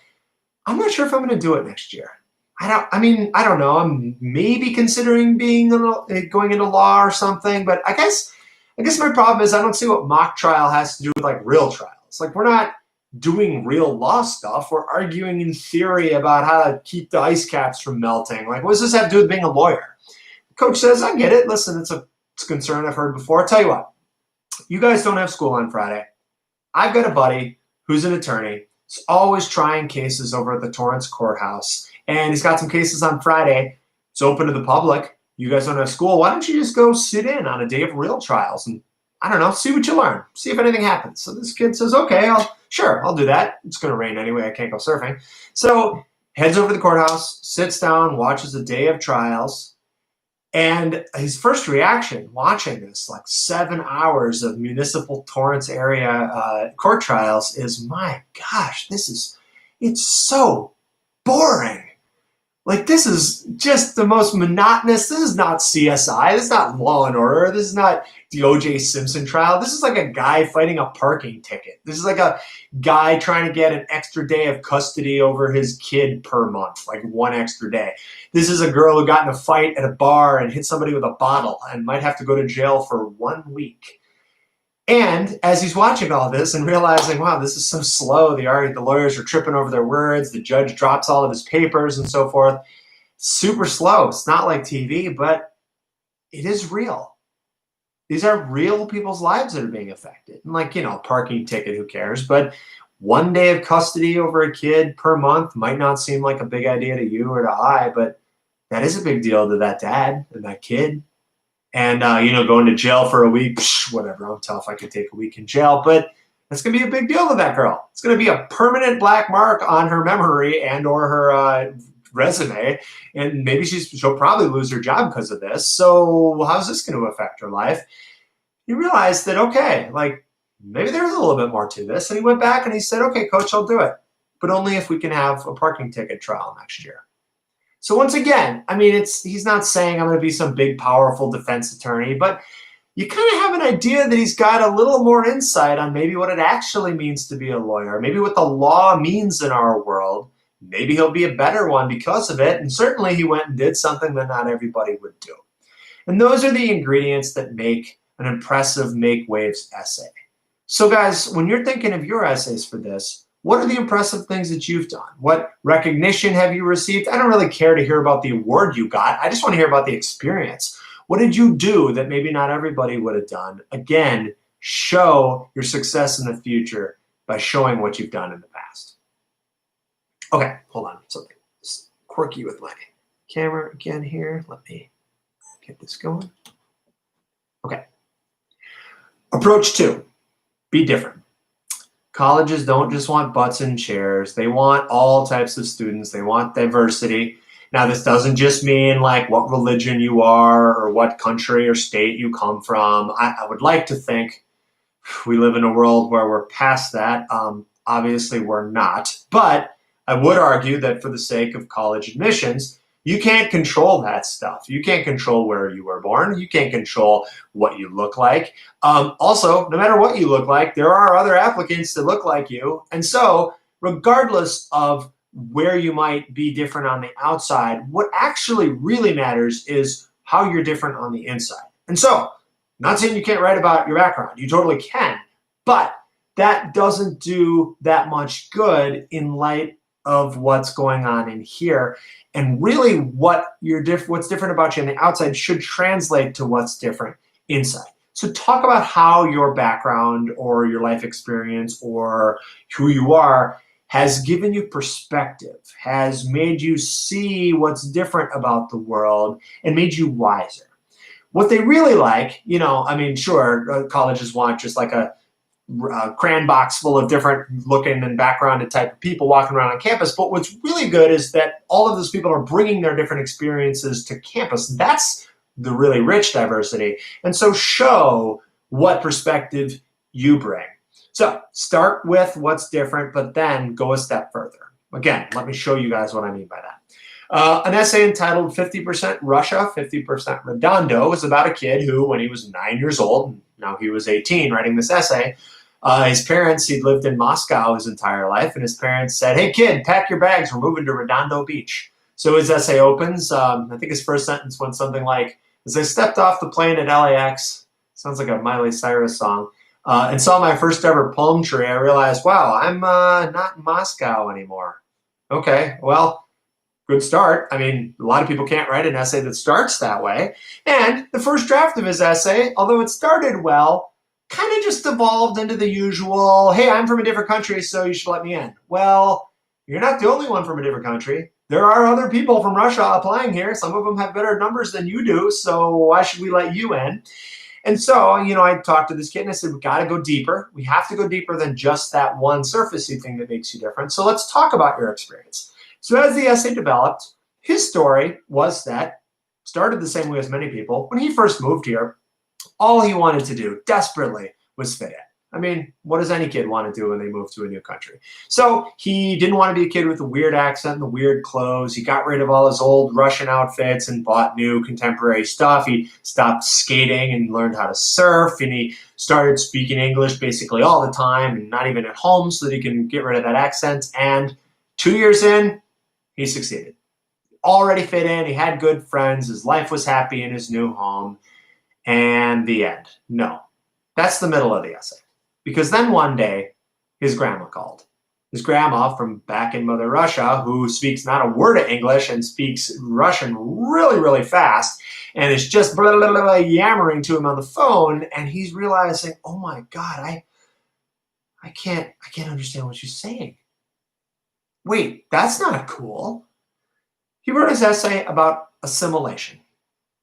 I'm not sure if I'm going to do it next year. I don't know. I'm maybe considering going into law or something, but I guess my problem is I don't see what mock trial has to do with like real trials. Like we're not doing real law stuff. We're arguing in theory about how to keep the ice caps from melting. Like what does this have to do with being a lawyer? The coach says, I get it. Listen, it's a concern I've heard before. I'll tell you what, you guys don't have school on Friday. I've got a buddy who's an attorney. He's always trying cases over at the Torrance courthouse. And he's got some cases on Friday. It's open to the public. You guys don't have school. Why don't you just go sit in on a day of real trials and I don't know, see what you learn. See if anything happens. So this kid says, okay, I'll do that. It's going to rain anyway. I can't go surfing. So heads over to the courthouse, sits down, watches a day of trials. And his first reaction watching this, like 7 hours of municipal Torrance area court trials, is, my gosh, it's so boring. Like, this is just the most monotonous. This is not CSI. This is not Law and Order. This is not the O.J. Simpson trial. This is like a guy fighting a parking ticket. This is like a guy trying to get an extra day of custody over his kid per month, like one extra day. This is a girl who got in a fight at a bar and hit somebody with a bottle and might have to go to jail for 1 week. And as he's watching all this and realizing, wow, this is so slow, the lawyers are tripping over their words, the judge drops all of his papers and so forth, super slow. It's not like TV, but it is real. These are real people's lives that are being affected. And like, parking ticket, who cares? But 1 day of custody over a kid per month might not seem like a big idea to you or to I, but that is a big deal to that dad and that kid. And, going to jail for a week, whatever, I'm tough. I could take a week in jail, but that's going to be a big deal to that girl. It's going to be a permanent black mark on her memory and or her resume. And maybe she'll probably lose her job because of this. So how's this going to affect her life? He realized that, okay, like maybe there's a little bit more to this. And he went back and he said, okay, coach, I'll do it, but only if we can have a parking ticket trial next year. So once again, I mean, he's not saying I'm going to be some big, powerful defense attorney, but you kind of have an idea that he's got a little more insight on maybe what it actually means to be a lawyer, maybe what the law means in our world. Maybe he'll be a better one because of it. And certainly he went and did something that not everybody would do. And those are the ingredients that make an impressive Make Waves essay. So guys, when you're thinking of your essays for this, what are the impressive things that you've done? What recognition have you received? I don't really care to hear about the award you got. I just want to hear about the experience. What did you do that maybe not everybody would have done? Again, show your success in the future by showing what you've done in the past. Okay, hold on. Something quirky with my camera again here. Let me get this going. Okay. Approach 2, be different. Colleges don't just want butts in chairs. They want all types of students. They want diversity. Now, this doesn't just mean like what religion you are or what country or state you come from. I would like to think we live in a world where we're past that. Obviously, we're not. But I would argue that for the sake of college admissions, you can't control that stuff. You can't control where you were born. You can't control what you look like. Also, no matter what you look like, there are other applicants that look like you. And so regardless of where you might be different on the outside, what actually really matters is how you're different on the inside. And so, not saying you can't write about your background. You totally can. But that doesn't do that much good in light of what's going on in here. And really what's different about you on the outside should translate to what's different inside. So talk about how your background or your life experience or who you are has given you perspective, has made you see what's different about the world and made you wiser. What they really like, sure, colleges want just like a crayon box full of different looking and backgrounded type of people walking around on campus. But what's really good is that all of those people are bringing their different experiences to campus. That's the really rich diversity. And so show what perspective you bring. So start with what's different, but then go a step further. Again, let me show you guys what I mean by that. An essay entitled 50% Russia, 50% Redondo is about a kid who, when he was 9 years old, now he was 18 writing this essay, his parents, he'd lived in Moscow his entire life, and his parents said, hey kid, pack your bags, we're moving to Redondo Beach. So his essay opens, I think his first sentence went something like, as I stepped off the plane at LAX, sounds like a Miley Cyrus song, and saw my first ever palm tree, I realized, wow, I'm not in Moscow anymore. Okay, well, good start. I mean, a lot of people can't write an essay that starts that way. And the first draft of his essay, although it started well, kind of just evolved into the usual, hey, I'm from a different country, so you should let me in. Well, you're not the only one from a different country. There are other people from Russia applying here. Some of them have better numbers than you do, so why should we let you in? And so, I talked to this kid and I said, we got to go deeper. We have to go deeper than just that one surfacey thing that makes you different. So let's talk about your experience. So as the essay developed, his story was that, started the same way as many people. When he first moved here, all he wanted to do desperately was fit in. I mean, what does any kid want to do when they move to a new country? So he didn't want to be a kid with a weird accent and the weird clothes. He got rid of all his old Russian outfits and bought new contemporary stuff. He stopped skating and learned how to surf, and he started speaking English basically all the time and not even at home so that he can get rid of that accent. And 2 years in, he succeeded. Already fit in. He had good friends. His life was happy in his new home. And the end. No, that's the middle of the essay. Because then one day, his grandma called. His grandma from back in Mother Russia, who speaks not a word of English and speaks Russian really, really fast, and is just blah, blah, blah, blah, yammering to him on the phone, and he's realizing, oh my God, I can't understand what she's saying. Wait, that's not cool. He wrote his essay about assimilation.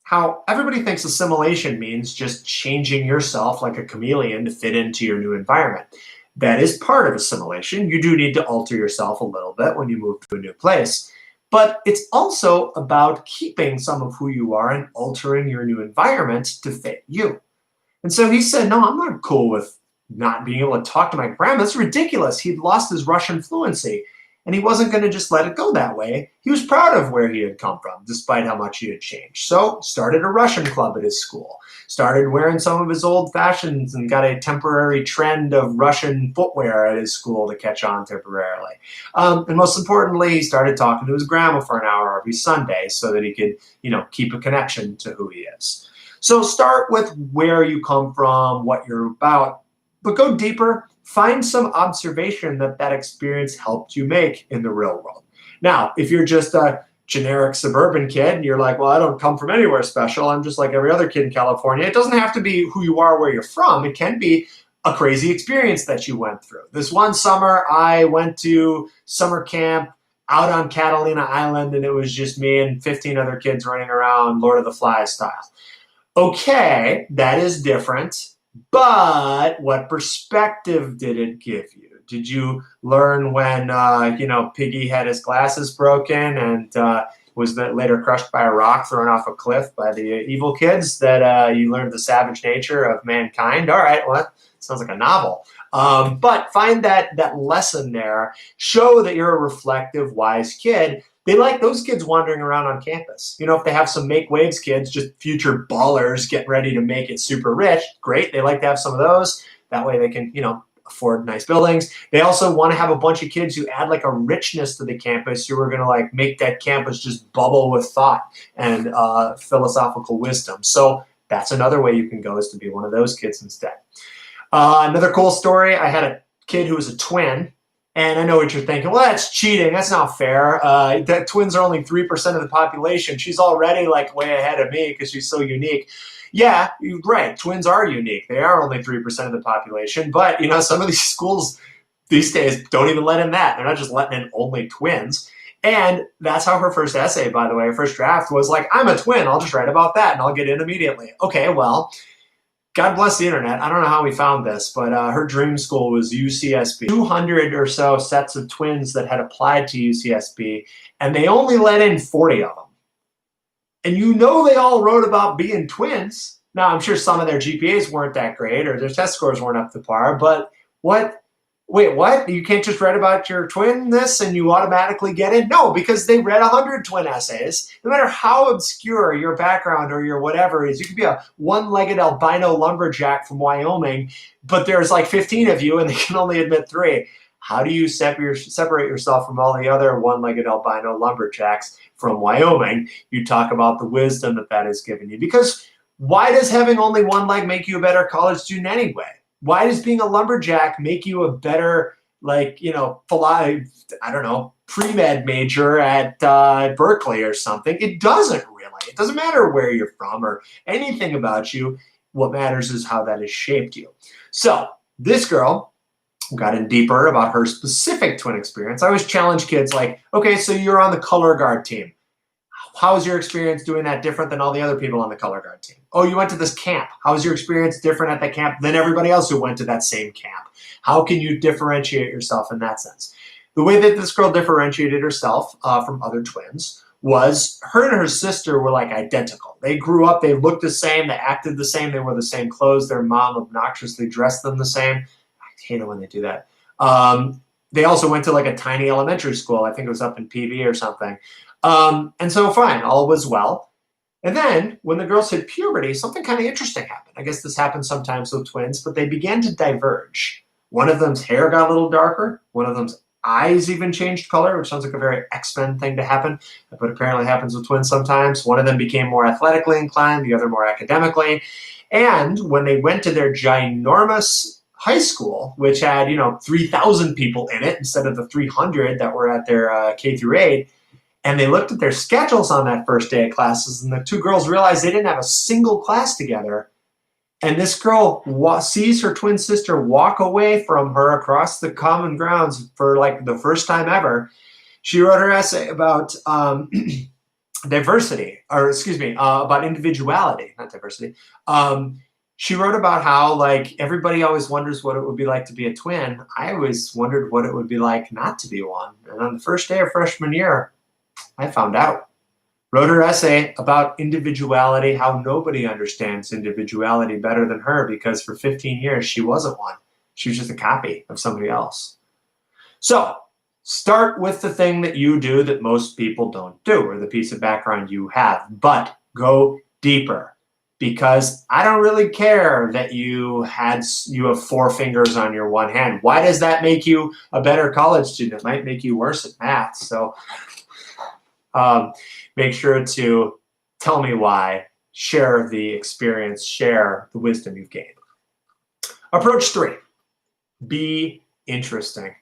How everybody thinks assimilation means just changing yourself like a chameleon to fit into your new environment. That is part of assimilation. You do need to alter yourself a little bit when you move to a new place. But it's also about keeping some of who you are and altering your new environment to fit you. And so he said, no, I'm not cool with not being able to talk to my grandma. That's ridiculous. He'd lost his Russian fluency. And he wasn't going to just let it go that way. He was proud of where he had come from, despite how much he had changed. So started a Russian club at his school, started wearing some of his old fashions and got a temporary trend of Russian footwear at his school to catch on temporarily. And most importantly, he started talking to his grandma for an hour every Sunday so that he could, keep a connection to who he is. So start with where you come from, what you're about, but go deeper. Find some observation that experience helped you make in the real world. Now, if you're just a generic suburban kid and you're like, well, I don't come from anywhere special, I'm just like every other kid in California, it doesn't have to be who you are, where you're from. It can be a crazy experience that you went through. This one summer, I went to summer camp out on Catalina Island, and it was just me and 15 other kids running around Lord of the Flies style. Okay, that is different. But what perspective did it give you? Did you learn when, Piggy had his glasses broken and was later crushed by a rock thrown off a cliff by the evil kids, that you learned the savage nature of mankind? All right, well, that sounds like a novel. But find that lesson there. Show that you're a reflective, wise kid. They like those kids wandering around on campus. If they have some make waves kids, just future ballers getting ready to make it super rich, great. They like to have some of those. That way they can, afford nice buildings. They also want to have a bunch of kids who add like a richness to the campus, who are going to make that campus just bubble with thought and philosophical wisdom. So that's another way you can go, is to be one of those kids instead. Another cool story, I had a kid who was a twin. And I know what you're thinking. Well, that's cheating. That's not fair. That twins are only 3% of the population. She's already way ahead of me because she's so unique. Yeah, you're right. Twins are unique. They are only 3% of the population. But, some of these schools these days don't even let in that. They're not just letting in only twins. And that's how her first essay, by the way, her first draft was like, I'm a twin. I'll just write about that and I'll get in immediately. Okay, well, God bless the internet. I don't know how we found this, but her dream school was UCSB. 200 or so sets of twins that had applied to UCSB, and they only let in 40 of them. And they all wrote about being twins. Now, I'm sure some of their GPAs weren't that great or their test scores weren't up to par, but what? Wait, what? You can't just write about your twin this and you automatically get in? No, because they read 100 twin essays. No matter how obscure your background or your whatever is, you could be a one-legged albino lumberjack from Wyoming, but there's 15 of you and they can only admit 3. How do you separate yourself from all the other one-legged albino lumberjacks from Wyoming? You talk about the wisdom that has given you. Because why does having only one leg make you a better college student anyway? Why does being a lumberjack make you a better, pre-med major at Berkeley or something? It doesn't really. It doesn't matter where you're from or anything about you. What matters is how that has shaped you. So this girl got in deeper about her specific twin experience. I always challenge kids okay, so you're on the color guard team. How was your experience doing that different than all the other people on the color guard team? Oh, you went to this camp. How was your experience different at that camp than everybody else who went to that same camp? How can you differentiate yourself in that sense? The way that this girl differentiated herself from other twins was her and her sister were like identical. They grew up, they looked the same, they acted the same, they wore the same clothes. Their mom obnoxiously dressed them the same. I hate it when they do that. They also went to like a tiny elementary school. I think it was up in PV or something. And so fine, all was well. And then when the girls hit puberty, something kind of interesting happened. I guess this happens sometimes with twins, but they began to diverge. One of them's hair got a little darker. One of them's eyes even changed color, which sounds like a very X-Men thing to happen, but apparently happens with twins sometimes. One of them became more athletically inclined, the other more academically. And when they went to their ginormous high school, which had, 3,000 people in it instead of the 300 that were at their K through 8, and they looked at their schedules on that first day of classes, and the two girls realized they didn't have a single class together. And this girl sees her twin sister walk away from her across the common grounds for like the first time ever. She wrote her essay about diversity, or excuse me, about individuality, not diversity. She wrote about how like everybody always wonders what it would be like to be a twin. I always wondered what it would be like not to be one. And on the first day of freshman year, I found out. Wrote her essay about individuality, how nobody understands individuality better than her because for 15 years she wasn't one. She was just a copy of somebody else. So start with the thing that you do that most people don't do, or the piece of background you have, but go deeper, because I don't really care that you have 4 fingers on your one hand. Why does that make you a better college student? It might make you worse at math. So make sure to tell me why, share the experience, share the wisdom you've gained. Approach 3, be interesting.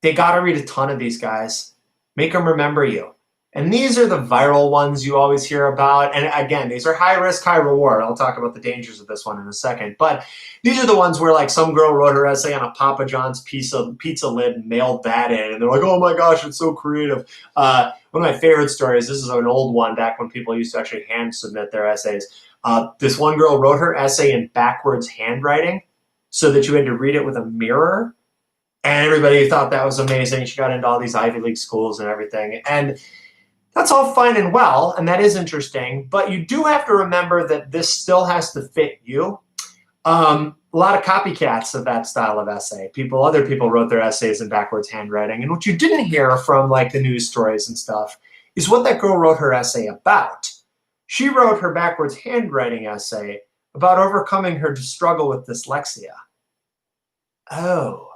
They got to read a ton of these guys. Make them remember you. And these are the viral ones you always hear about. And again, these are high risk, high reward. I'll talk about the dangers of this one in a second. But these are the ones where like some girl wrote her essay on a Papa John's pizza lid and mailed that in. And they're like, oh my gosh, it's so creative. One of my favorite stories, this is an old one back when people used to actually hand submit their essays. This one girl wrote her essay in backwards handwriting so that you had to read it with a mirror. And everybody thought that was amazing. She got into all these Ivy League schools and everything. And that's all fine and well, and that is interesting, but you do have to remember that this still has to fit you. A lot of copycats of that style of essay. Other people wrote their essays in backwards handwriting, and what you didn't hear from like the news stories and stuff is what that girl wrote her essay about. She wrote her backwards handwriting essay about overcoming her struggle with dyslexia. Oh,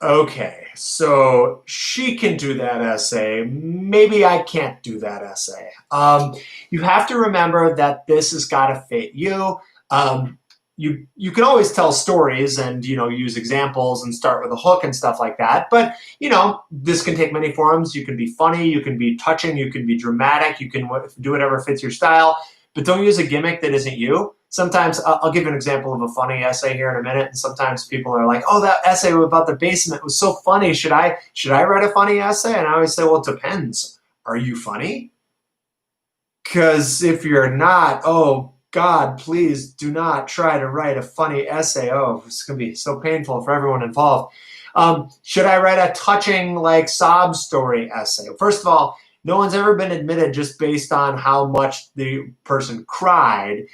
okay. So she can do that essay. Maybe I can't do that essay. You have to remember that this has got to fit you. You can always tell stories and, use examples and start with a hook and stuff like that. But, this can take many forms. You can be funny. You can be touching. You can be dramatic. You can do whatever fits your style. But don't use a gimmick that isn't you. Sometimes, I'll give an example of a funny essay here in a minute, and sometimes people are like, oh, that essay about the basement was so funny. Should I write a funny essay? And I always say, well, it depends. Are you funny? Because if you're not, oh, God, please do not try to write a funny essay. Oh, it's going to be so painful for everyone involved. Should I write a touching, sob story essay? First of all, no one's ever been admitted just based on how much the person cried.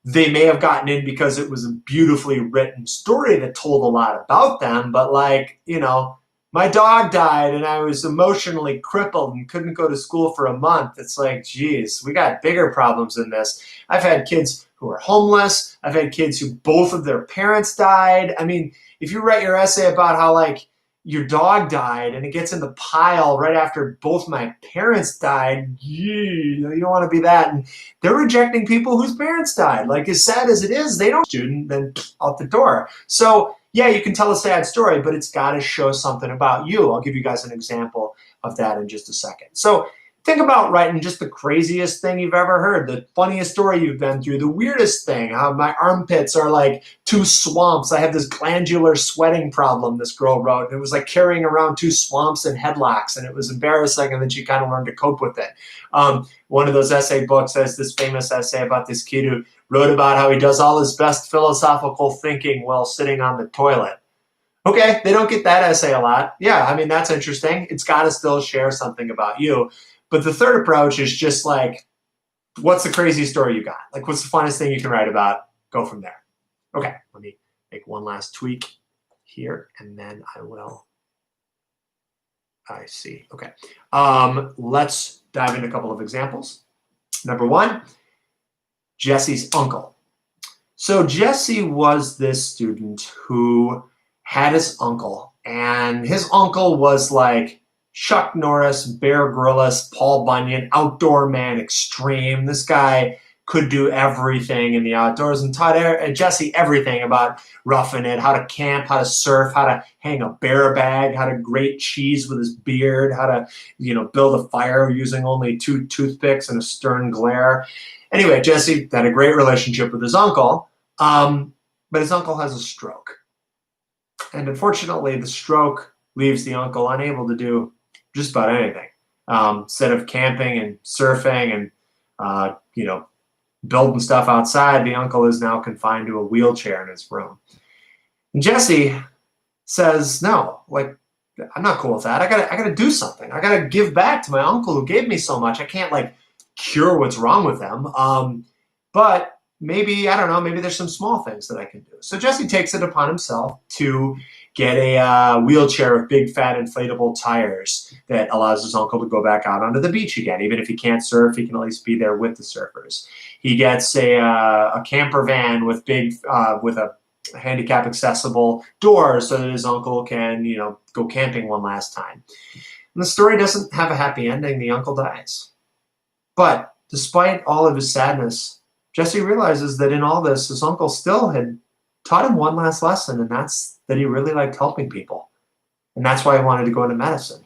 They may have gotten in because it was a beautifully written story that told a lot about them, but my dog died and I was emotionally crippled and couldn't go to school for a month. It's like, geez, we got bigger problems than this. I've had kids who are homeless. I've had kids who both of their parents died. I mean, if you write your essay about how your dog died and it gets in the pile right after both my parents died, you don't want to be that. And they're rejecting people whose parents died. As sad as it is, they don't student, then out the door. So yeah, you can tell a sad story, but it's got to show something about you. I'll give you guys an example of that in just a second. So Think about writing just the craziest thing you've ever heard, the funniest story you've been through, the weirdest thing. How my armpits are like two swamps. I have this glandular sweating problem, this girl wrote. It was like carrying around two swamps in headlocks, and it was embarrassing, and then she kind of learned to cope with it. One of those essay books has this famous essay about this kid who wrote about how he does all his best philosophical thinking while sitting on the toilet. Okay, they don't get that essay a lot. Yeah, I mean, that's interesting. It's got to still share something about you. But the third approach is just like, what's the craziest story you got? Like, what's the funnest thing you can write about? Go from there. Okay, let me make one last tweak here, and then I see. Okay, let's dive into a couple of examples. Number one, Jesse's uncle. So Jesse was this student who had his uncle, and his uncle was like Chuck Norris, Bear Grylls, Paul Bunyan, outdoor man extreme. This guy could do everything in the outdoors and taught Jesse everything about roughing it, how to camp, how to surf, how to hang a bear bag, how to grate cheese with his beard, how to, build a fire using only 2 toothpicks and a stern glare. Anyway, Jesse had a great relationship with his uncle, but his uncle has a stroke. And unfortunately, the stroke leaves the uncle unable to do just about anything. Instead of camping and surfing and, building stuff outside, the uncle is now confined to a wheelchair in his room. And Jesse says, no, like, I'm not cool with that. I gotta do something. I gotta give back to my uncle who gave me so much. I can't like cure what's wrong with them. But maybe, I don't know, maybe there's some small things that I can do. So Jesse takes it upon himself to get a wheelchair with big fat inflatable tires that allows his uncle to go back out onto the beach again. Even if he can't surf, he can at least be there with the surfers. He gets a camper van with with a handicap accessible door so that his uncle can, go camping one last time. And the story doesn't have a happy ending. The uncle dies. But despite all of his sadness, Jesse realizes that in all this, his uncle still had taught him one last lesson, and that's that he really liked helping people. And that's why he wanted to go into medicine.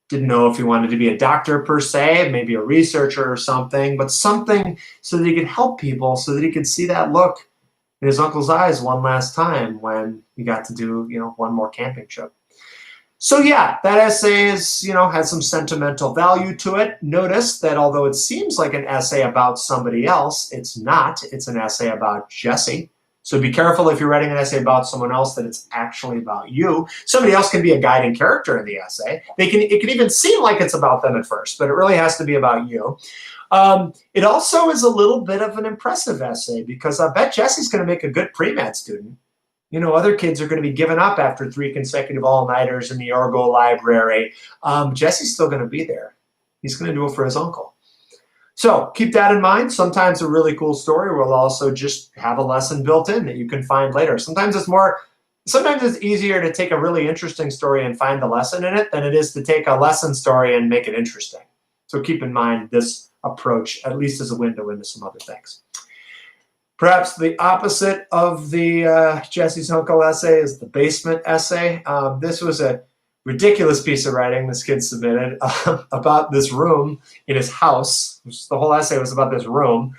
Didn't know if he wanted to be a doctor per se, maybe a researcher or something, but something so that he could help people, so that he could see that look in his uncle's eyes one last time when he got to do, one more camping trip. So yeah, that essay is, has some sentimental value to it. Notice that although it seems like an essay about somebody else, it's not. It's an essay about Jesse. So be careful if you're writing an essay about someone else that it's actually about you. Somebody else can be a guiding character in the essay. It can even seem like it's about them at first, but it really has to be about you. It also is a little bit of an impressive essay because I bet Jesse's going to make a good pre-med student. Other kids are going to be giving up after 3 consecutive all-nighters in the Orgo library. Jesse's still going to be there. He's going to do it for his uncle. So keep that in mind. Sometimes a really cool story will also just have a lesson built in that you can find later. Sometimes it's easier to take a really interesting story and find the lesson in it than it is to take a lesson story and make it interesting. So keep in mind this approach, at least as a window into some other things. Perhaps the opposite of the Jesse's Uncle essay is the basement essay. This was a ridiculous piece of writing this kid submitted about this room in his house. The whole essay was about this room.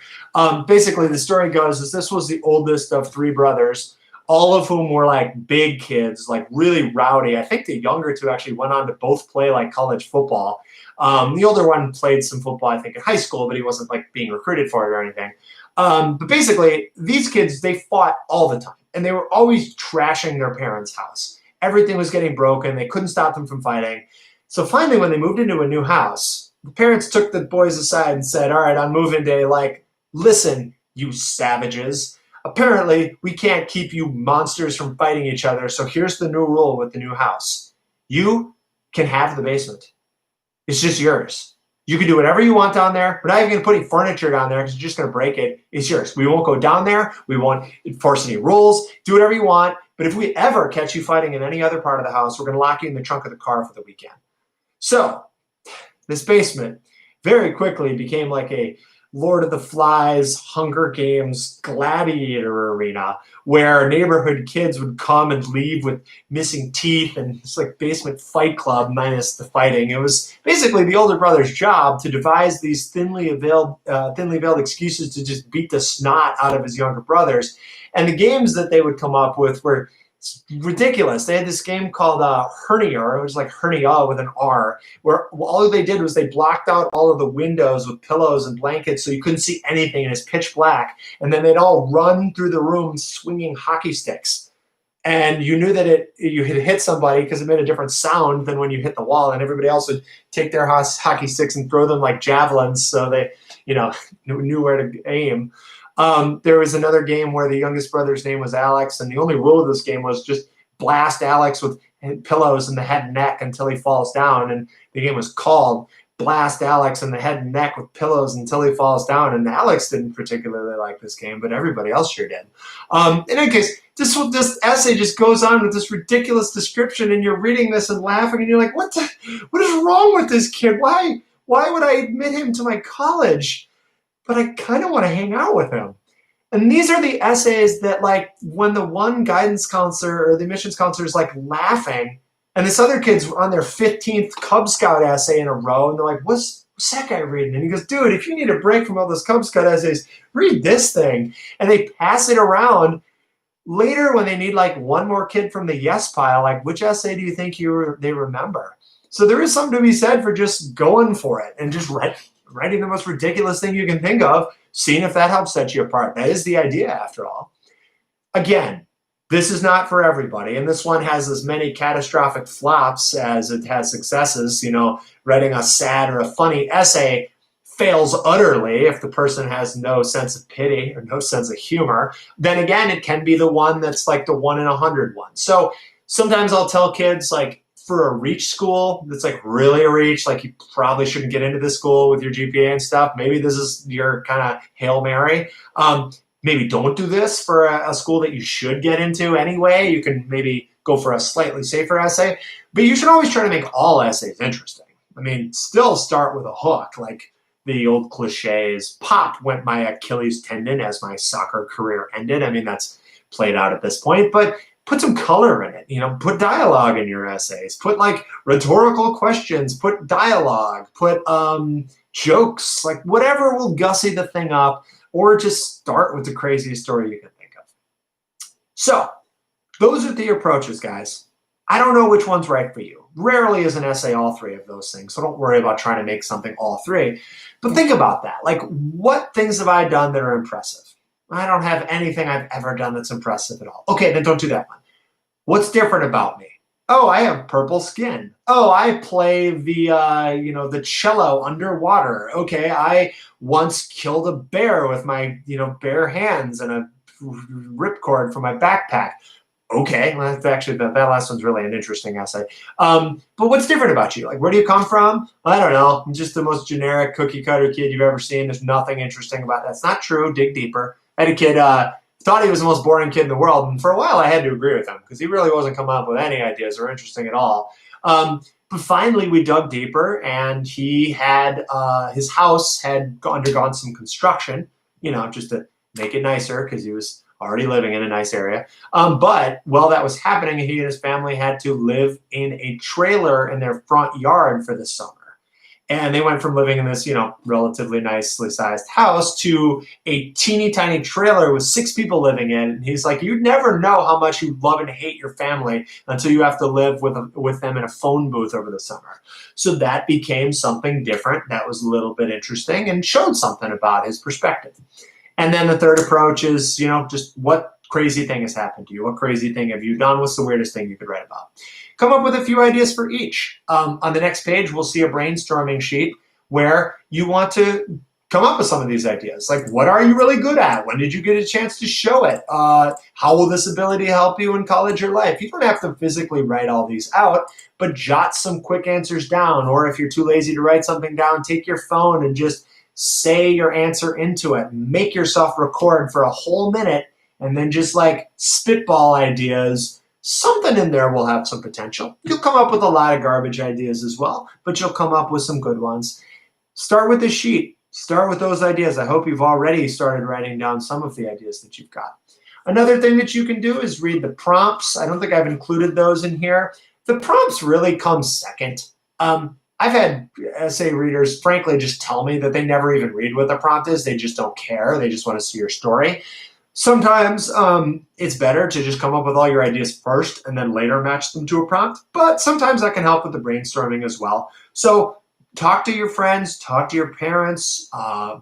Basically, the story goes is this was the oldest of 3 brothers, all of whom were like big kids, like really rowdy. I think the younger 2 actually went on to both play like college football. The older one played some football, I think, in high school, but he wasn't like being recruited for it or anything. But basically, these kids, they fought all the time, and they were always trashing their parents' house. Everything was getting broken. They couldn't stop them from fighting. So finally, when they moved into a new house, the parents took the boys aside and said, all right, on move-in day, like, listen, you savages. Apparently, we can't keep you monsters from fighting each other, so here's the new rule with the new house. You can have the basement. It's just yours. You can do whatever you want down there. We're not even going to put any furniture down there because you're just going to break it. It's yours. We won't go down there. We won't enforce any rules. Do whatever you want. But if we ever catch you fighting in any other part of the house, we're going to lock you in the trunk of the car for the weekend. So this basement very quickly became like a Lord of the Flies, Hunger Games, Gladiator arena where neighborhood kids would come and leave with missing teeth, and it's like basement fight club minus the fighting. It was basically the older brother's job to devise these thinly veiled excuses to just beat the snot out of his younger brothers. And the games that they would come up with were ridiculous. They had this game called Hernia, it was like Hernia with an R, where all they did was they blocked out all of the windows with pillows and blankets so you couldn't see anything and it's pitch black. And then they'd all run through the room swinging hockey sticks. And you knew that you had hit somebody because it made a different sound than when you hit the wall, and everybody else would take their hockey sticks and throw them like javelins so they, knew where to aim. There was another game where the youngest brother's name was Alex, and the only rule of this game was just blast Alex with pillows in the head and neck until he falls down. And the game was called Blast Alex in the head and neck with pillows until he falls down. And Alex didn't particularly like this game, but everybody else sure did. In any case, this essay just goes on with this ridiculous description, and you're reading this and laughing, and you're like, what is wrong with this kid? Why would I admit him to my college? But I kind of want to hang out with him. And these are the essays that, like, when the one guidance counselor or the admissions counselor is like laughing, and this other kid's on their 15th Cub Scout essay in a row, and they're like, what's that guy reading? And he goes, dude, if you need a break from all those Cub Scout essays, read this thing. And they pass it around. Later, when they need like one more kid from the yes pile, like, which essay do you think they remember? So there is something to be said for just going for it and just writing the most ridiculous thing you can think of, seeing if that helps set you apart. That is the idea, after all. Again, this is not for everybody, and this one has as many catastrophic flops as it has successes. Writing a sad or a funny essay fails utterly if the person has no sense of pity or no sense of humor. Then again, it can be the one that's like the 1 in 100 one. So sometimes I'll tell kids, like, for a reach school that's like really a reach, like you probably shouldn't get into this school with your GPA and stuff. Maybe this is your kind of Hail Mary. Maybe don't do this for a school that you should get into anyway. You can maybe go for a slightly safer essay, but you should always try to make all essays interesting. I mean, still start with a hook, like the old cliches. Pop went my Achilles tendon as my soccer career ended. I mean, that's played out at this point, but put some color in it, put dialogue in your essays, put like rhetorical questions, put dialogue, put jokes, like whatever will gussy the thing up, or just start with the craziest story you can think of. So those are the approaches, guys. I don't know which one's right for you. Rarely is an essay all three of those things, so don't worry about trying to make something all three. But think about that. Like, what things have I done that are impressive? I don't have anything I've ever done that's impressive at all. Okay, then don't do that one. What's different about me? Oh, I have purple skin. Oh, I play the cello underwater. Okay, I once killed a bear with my, bare hands and a ripcord from my backpack. Okay, well, that's actually, that last one's really an interesting essay. But what's different about you? Like, where do you come from? I don't know. I'm just the most generic cookie cutter kid you've ever seen. There's nothing interesting about that. That's not true. Dig deeper. I had a kid, thought he was the most boring kid in the world, and for a while I had to agree with him because he really wasn't coming up with any ideas or interesting at all. But finally we dug deeper, and he had his house had undergone some construction, just to make it nicer because he was already living in a nice area. But while that was happening, he and his family had to live in a trailer in their front yard for the summer. And they went from living in this, relatively nicely sized house to a teeny tiny trailer with 6 people living in. And he's like, you'd never know how much you love and hate your family until you have to live with them in a phone booth over the summer. So that became something different. That was a little bit interesting and showed something about his perspective. And then the third approach is, just what crazy thing has happened to you? What crazy thing have you done? What's the weirdest thing you could write about? Come up with a few ideas for each. On the next page, we'll see a brainstorming sheet where you want to come up with some of these ideas. Like, what are you really good at? When did you get a chance to show it? How will this ability help you in college or life? You don't have to physically write all these out, but jot some quick answers down. Or if you're too lazy to write something down, take your phone and just say your answer into it. Make yourself record for a whole minute and then just like spitball ideas. Something in there will have some potential. You'll come up with a lot of garbage ideas as well, but you'll come up with some good ones. Start with the sheet. Start with those ideas. I hope you've already started writing down some of the ideas that you've got. Another thing that you can do is read the prompts. I don't think I've included those in here. The prompts really come second. I've had essay readers, frankly, just tell me that they never even read what the prompt is. They just don't care. They just want to see your story. Sometimes it's better to just come up with all your ideas first and then later match them to a prompt, but sometimes that can help with the brainstorming as well. So talk to your friends, talk to your parents,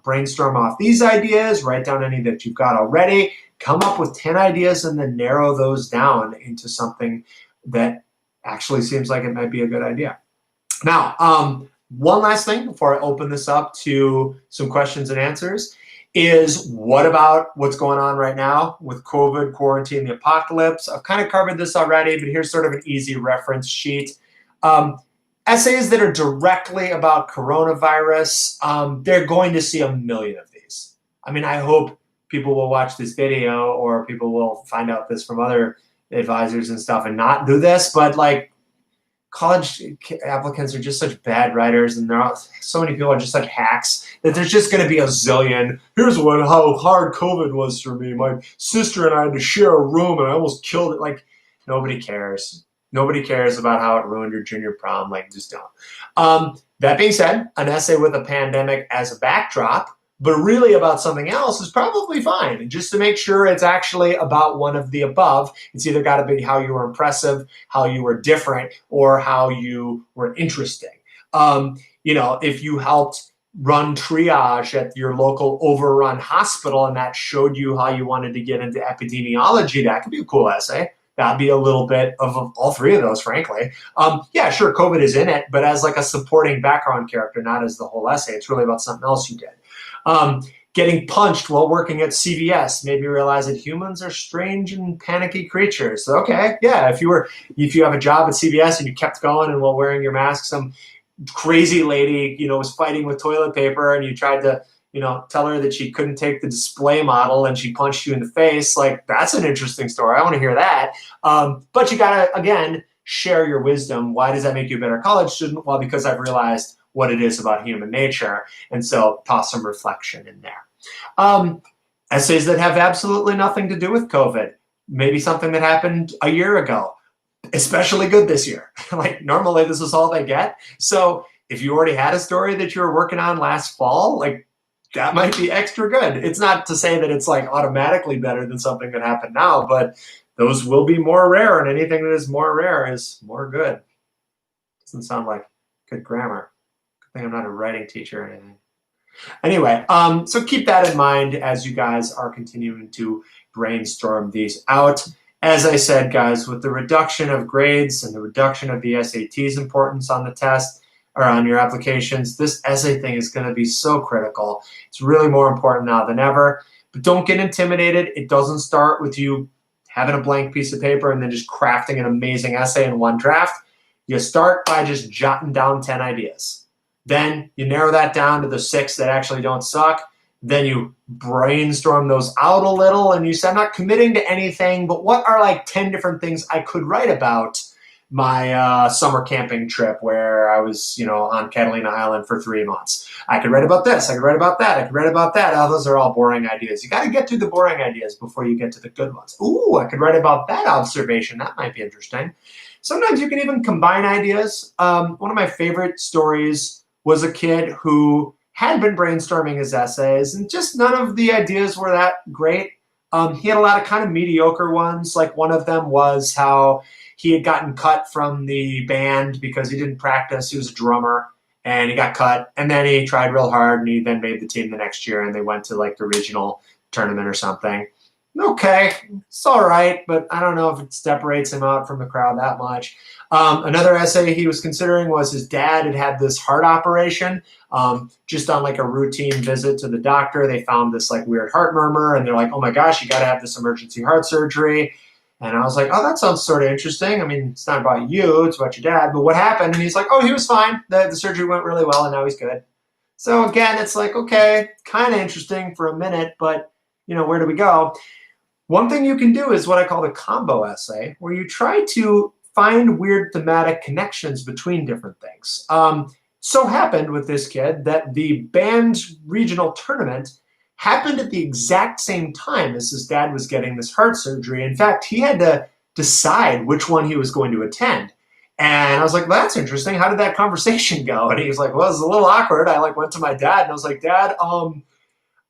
brainstorm off these ideas, write down any that you've got already, come up with 10 ideas and then narrow those down into something that actually seems like it might be a good idea. Now, one last thing before I open this up to some questions and answers is, what about what's going on right now with COVID, quarantine, the apocalypse? I've kind of covered this already, but here's sort of an easy reference sheet. Essays that are directly about coronavirus, they're going to see a million of these. I mean, I hope people will watch this video or people will find out this from other advisors and stuff and not do this, but like, college applicants are just such bad writers, and so many people are just such hacks that there's just going to be a zillion. Here's how hard COVID was for me. My sister and I had to share a room, and I almost killed it. Like, nobody cares. Nobody cares about how it ruined your junior prom. Like, just don't. That being said, an essay with a pandemic as a backdrop, but really about something else, is probably fine. And just to make sure it's actually about one of the above, it's either got to be how you were impressive, how you were different, or how you were interesting. If you helped run triage at your local overrun hospital and that showed you how you wanted to get into epidemiology, that could be a cool essay. That'd be a little bit of all three of those, frankly. Yeah, sure, COVID is in it, but as like a supporting background character, not as the whole essay. It's really about something else you did. Getting punched while working at CVS made me realize that humans are strange and panicky creatures. So, okay, yeah, if you have a job at CVS and you kept going and while wearing your mask, some crazy lady, was fighting with toilet paper and you tried to, tell her that she couldn't take the display model and she punched you in the face, like, that's an interesting story. I want to hear that. But you got to, again, share your wisdom. Why does that make you a better college student? Well, because I've realized what it is about human nature. And so toss some reflection in there. Essays that have absolutely nothing to do with COVID. Maybe something that happened a year ago, especially good this year. Like, normally this is all they get. So if you already had a story that you were working on last fall, like, that might be extra good. It's not to say that it's like automatically better than something that happened now, but those will be more rare, and anything that is more rare is more good. Doesn't sound like good grammar. I think I'm not a writing teacher or anything. Anyway, so keep that in mind as you guys are continuing to brainstorm these out. As I said, guys, with the reduction of grades and the reduction of the SAT's importance on the test or on your applications, this essay thing is going to be so critical. It's really more important now than ever. But don't get intimidated. It doesn't start with you having a blank piece of paper and then just crafting an amazing essay in one draft. You start by just jotting down 10 ideas. Then you narrow that down to the 6 that actually don't suck. Then you brainstorm those out a little and you say, I'm not committing to anything, but what are like 10 different things I could write about my summer camping trip where I was, on Catalina Island for 3 months. I could write about this. I could write about that. I could write about that. Oh, those are all boring ideas. You got to get to the boring ideas before you get to the good ones. Ooh, I could write about that observation. That might be interesting. Sometimes you can even combine ideas. One of my favorite stories was a kid who had been brainstorming his essays, and just none of the ideas were that great. He had a lot of kind of mediocre ones. Like, one of them was how he had gotten cut from the band because he didn't practice. He was a drummer, and he got cut. And then he tried real hard, and he then made the team the next year, and they went to like the regional tournament or something. Okay, it's all right, but I don't know if it separates him out from the crowd that much. Another essay he was considering was his dad had had this heart operation. Just on like a routine visit to the doctor, they found this like weird heart murmur, and they're like, oh my gosh, you got to have this emergency heart surgery. And I was like, oh, that sounds sort of interesting. I mean, it's not about you, it's about your dad. But what happened? And he's like, oh, he was fine. The surgery went really well, and now he's good. So again, it's like, okay, kind of interesting for a minute, but where do we go? One thing you can do is what I call the combo essay, where you try to find weird thematic connections between different things. So happened with this kid that the band regional tournament happened at the exact same time as his dad was getting this heart surgery. In fact, he had to decide which one he was going to attend. And I was like, well, that's interesting. How did that conversation go? And he was like, well, it was a little awkward. I went to my dad and I was like, Dad,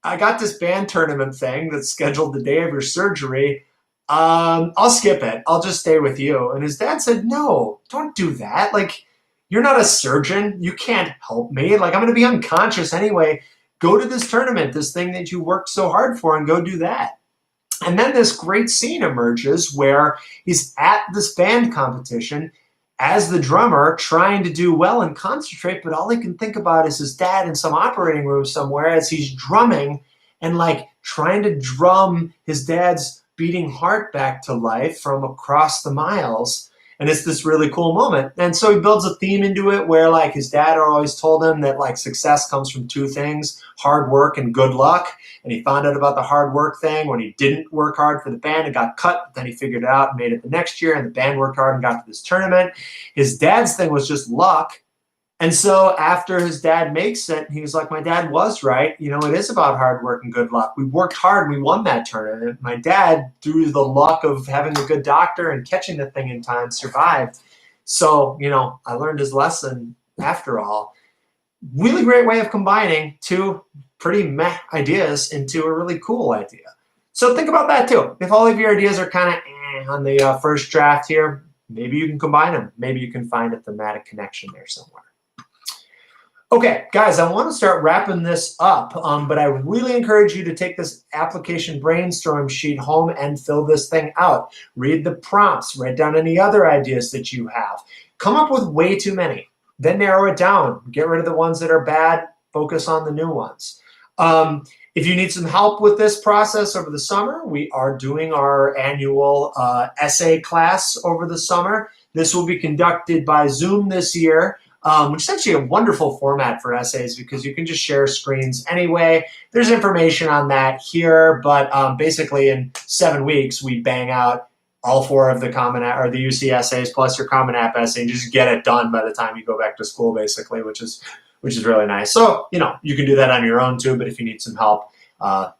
I got this band tournament thing that's scheduled the day of your surgery. I'll skip it. I'll just stay with you. And his dad said, no, don't do that. Like, you're not a surgeon. You can't help me. Like, I'm going to be unconscious anyway. Go to this tournament, this thing that you worked so hard for, and go do that. And then this great scene emerges where he's at this band competition as the drummer trying to do well and concentrate, but all he can think about is his dad in some operating room somewhere as he's drumming and like trying to drum his dad's beating heart back to life from across the miles. And it's this really cool moment. And so he builds a theme into it where like his dad always told him that like success comes from two things, hard work and good luck. And he found out about the hard work thing when he didn't work hard for the band and got cut. But then he figured it out and made it the next year. And the band worked hard and got to this tournament. His dad's thing was just luck. And so after his dad makes it, he was like, my dad was right. You know, it is about hard work and good luck. We worked hard. We won that tournament. My dad, through the luck of having a good doctor and catching the thing in time, survived. So, you know, I learned his lesson after all. Really great way of combining two pretty meh ideas into a really cool idea. So think about that too. If all of your ideas are kind of on the first draft here, maybe you can combine them. Maybe you can find a thematic connection there somewhere. Okay, guys, I want to start wrapping this up, but I really encourage you to take this application brainstorm sheet home and fill this thing out. Read the prompts, write down any other ideas that you have. Come up with way too many, then narrow it down. Get rid of the ones that are bad, focus on the new ones. If you need some help with this process over the summer, we are doing our annual essay class over the summer. This will be conducted by Zoom this year. Which is actually a wonderful format for essays because you can just share screens anyway. There's information on that here, but basically in 7 weeks, we bang out all 4 of the Common App or the UC essays plus your Common App essay and just get it done by the time you go back to school, basically, which is really nice. So, you know, you can do that on your own too, but if you need some help,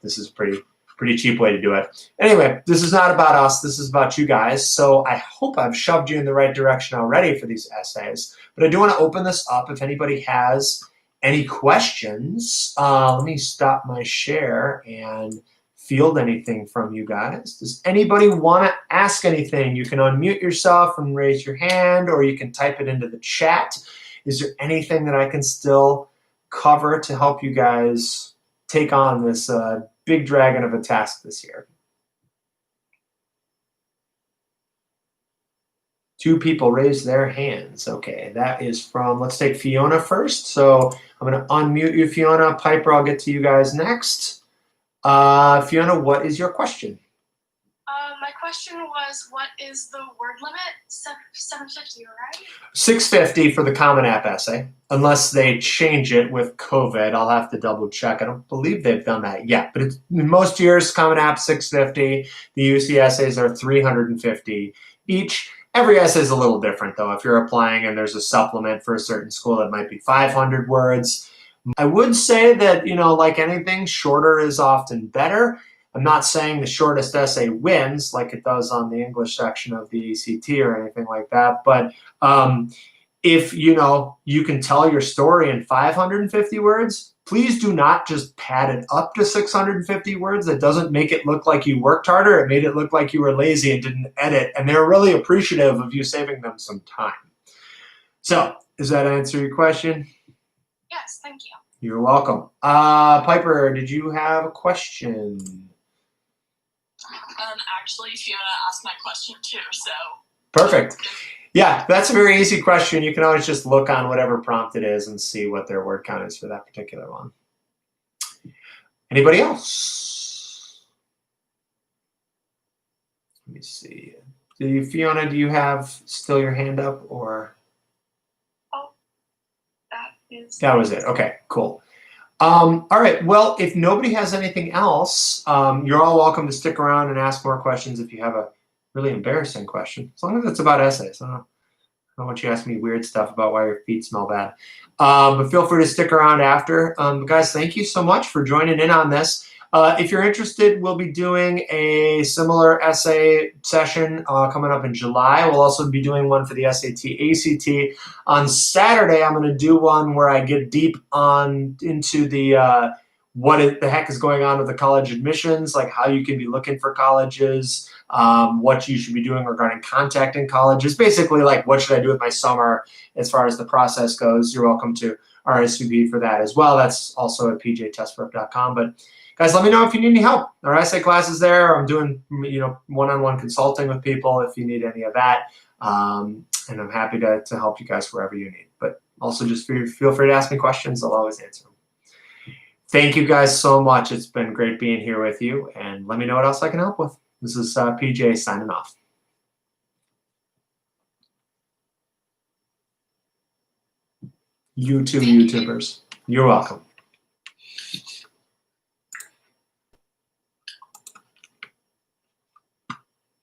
this is a pretty cheap way to do it. Anyway, this is not about us. This is about you guys. So I hope I've shoved you in the right direction already for these essays. But I do want to open this up if anybody has any questions. Let me stop my share and field anything from you guys. Does anybody want to ask anything? You can unmute yourself and raise your hand, or you can type it into the chat. Is there anything that I can still cover to help you guys take on this big dragon of a task this year? 2 people raised their hands. Okay, that is from, let's take Fiona first. So I'm going to unmute you, Fiona. Piper, I'll get to you guys next. Fiona, what is your question? My question was, what is the word limit? 750, right? 650 for the Common App essay, unless they change it with COVID. I'll have to double check. I don't believe they've done that yet, but it's, in most years, Common App 650. The UC essays are 350 each. Every essay is a little different, though. If you're applying and there's a supplement for a certain school, it might be 500 words. I would say that, you know, like anything, shorter is often better. I'm not saying the shortest essay wins like it does on the English section of the ACT or anything like that. But if, you know, you can tell your story in 550 words, please do not just pad it up to 650 words. That doesn't make it look like you worked harder. It made it look like you were lazy and didn't edit. And they're really appreciative of you saving them some time. So does that answer your question? Yes, thank you. You're welcome. Piper, did you have a question? Actually, Fiona asked my question too, so. Perfect. Yeah, that's a very easy question. You can always just look on whatever prompt it is and see what their word count is for that particular one. Anybody else? Let me see. Fiona, do you have still your hand up or? Oh, that was it. Okay, cool. All right, well, if nobody has anything else, you're all welcome to stick around and ask more questions if you have a really embarrassing question, as long as it's about essays. I don't don't want you to ask me weird stuff about why your feet smell bad. But feel free to stick around after. Guys, thank you so much for joining in on this. If you're interested, we'll be doing a similar essay session coming up in July. We'll also be doing one for the SAT, ACT. On Saturday, I'm going to do one where I get deep into the what the heck is going on with the college admissions, like how you can be looking for colleges, what you should be doing regarding contacting colleges. Basically, like what should I do with my summer as far as the process goes. You're welcome to RSVP for that as well. That's also at pjtestprep.com. But guys, let me know if you need any help. Our essay class is there. I'm doing one-on-one consulting with people if you need any of that. And I'm happy to help you guys wherever you need. But also just feel free to ask me questions. I'll always answer them. Thank you guys so much. It's been great being here with you. And let me know what else I can help with. This is PJ signing off. You too, YouTubers. You're welcome.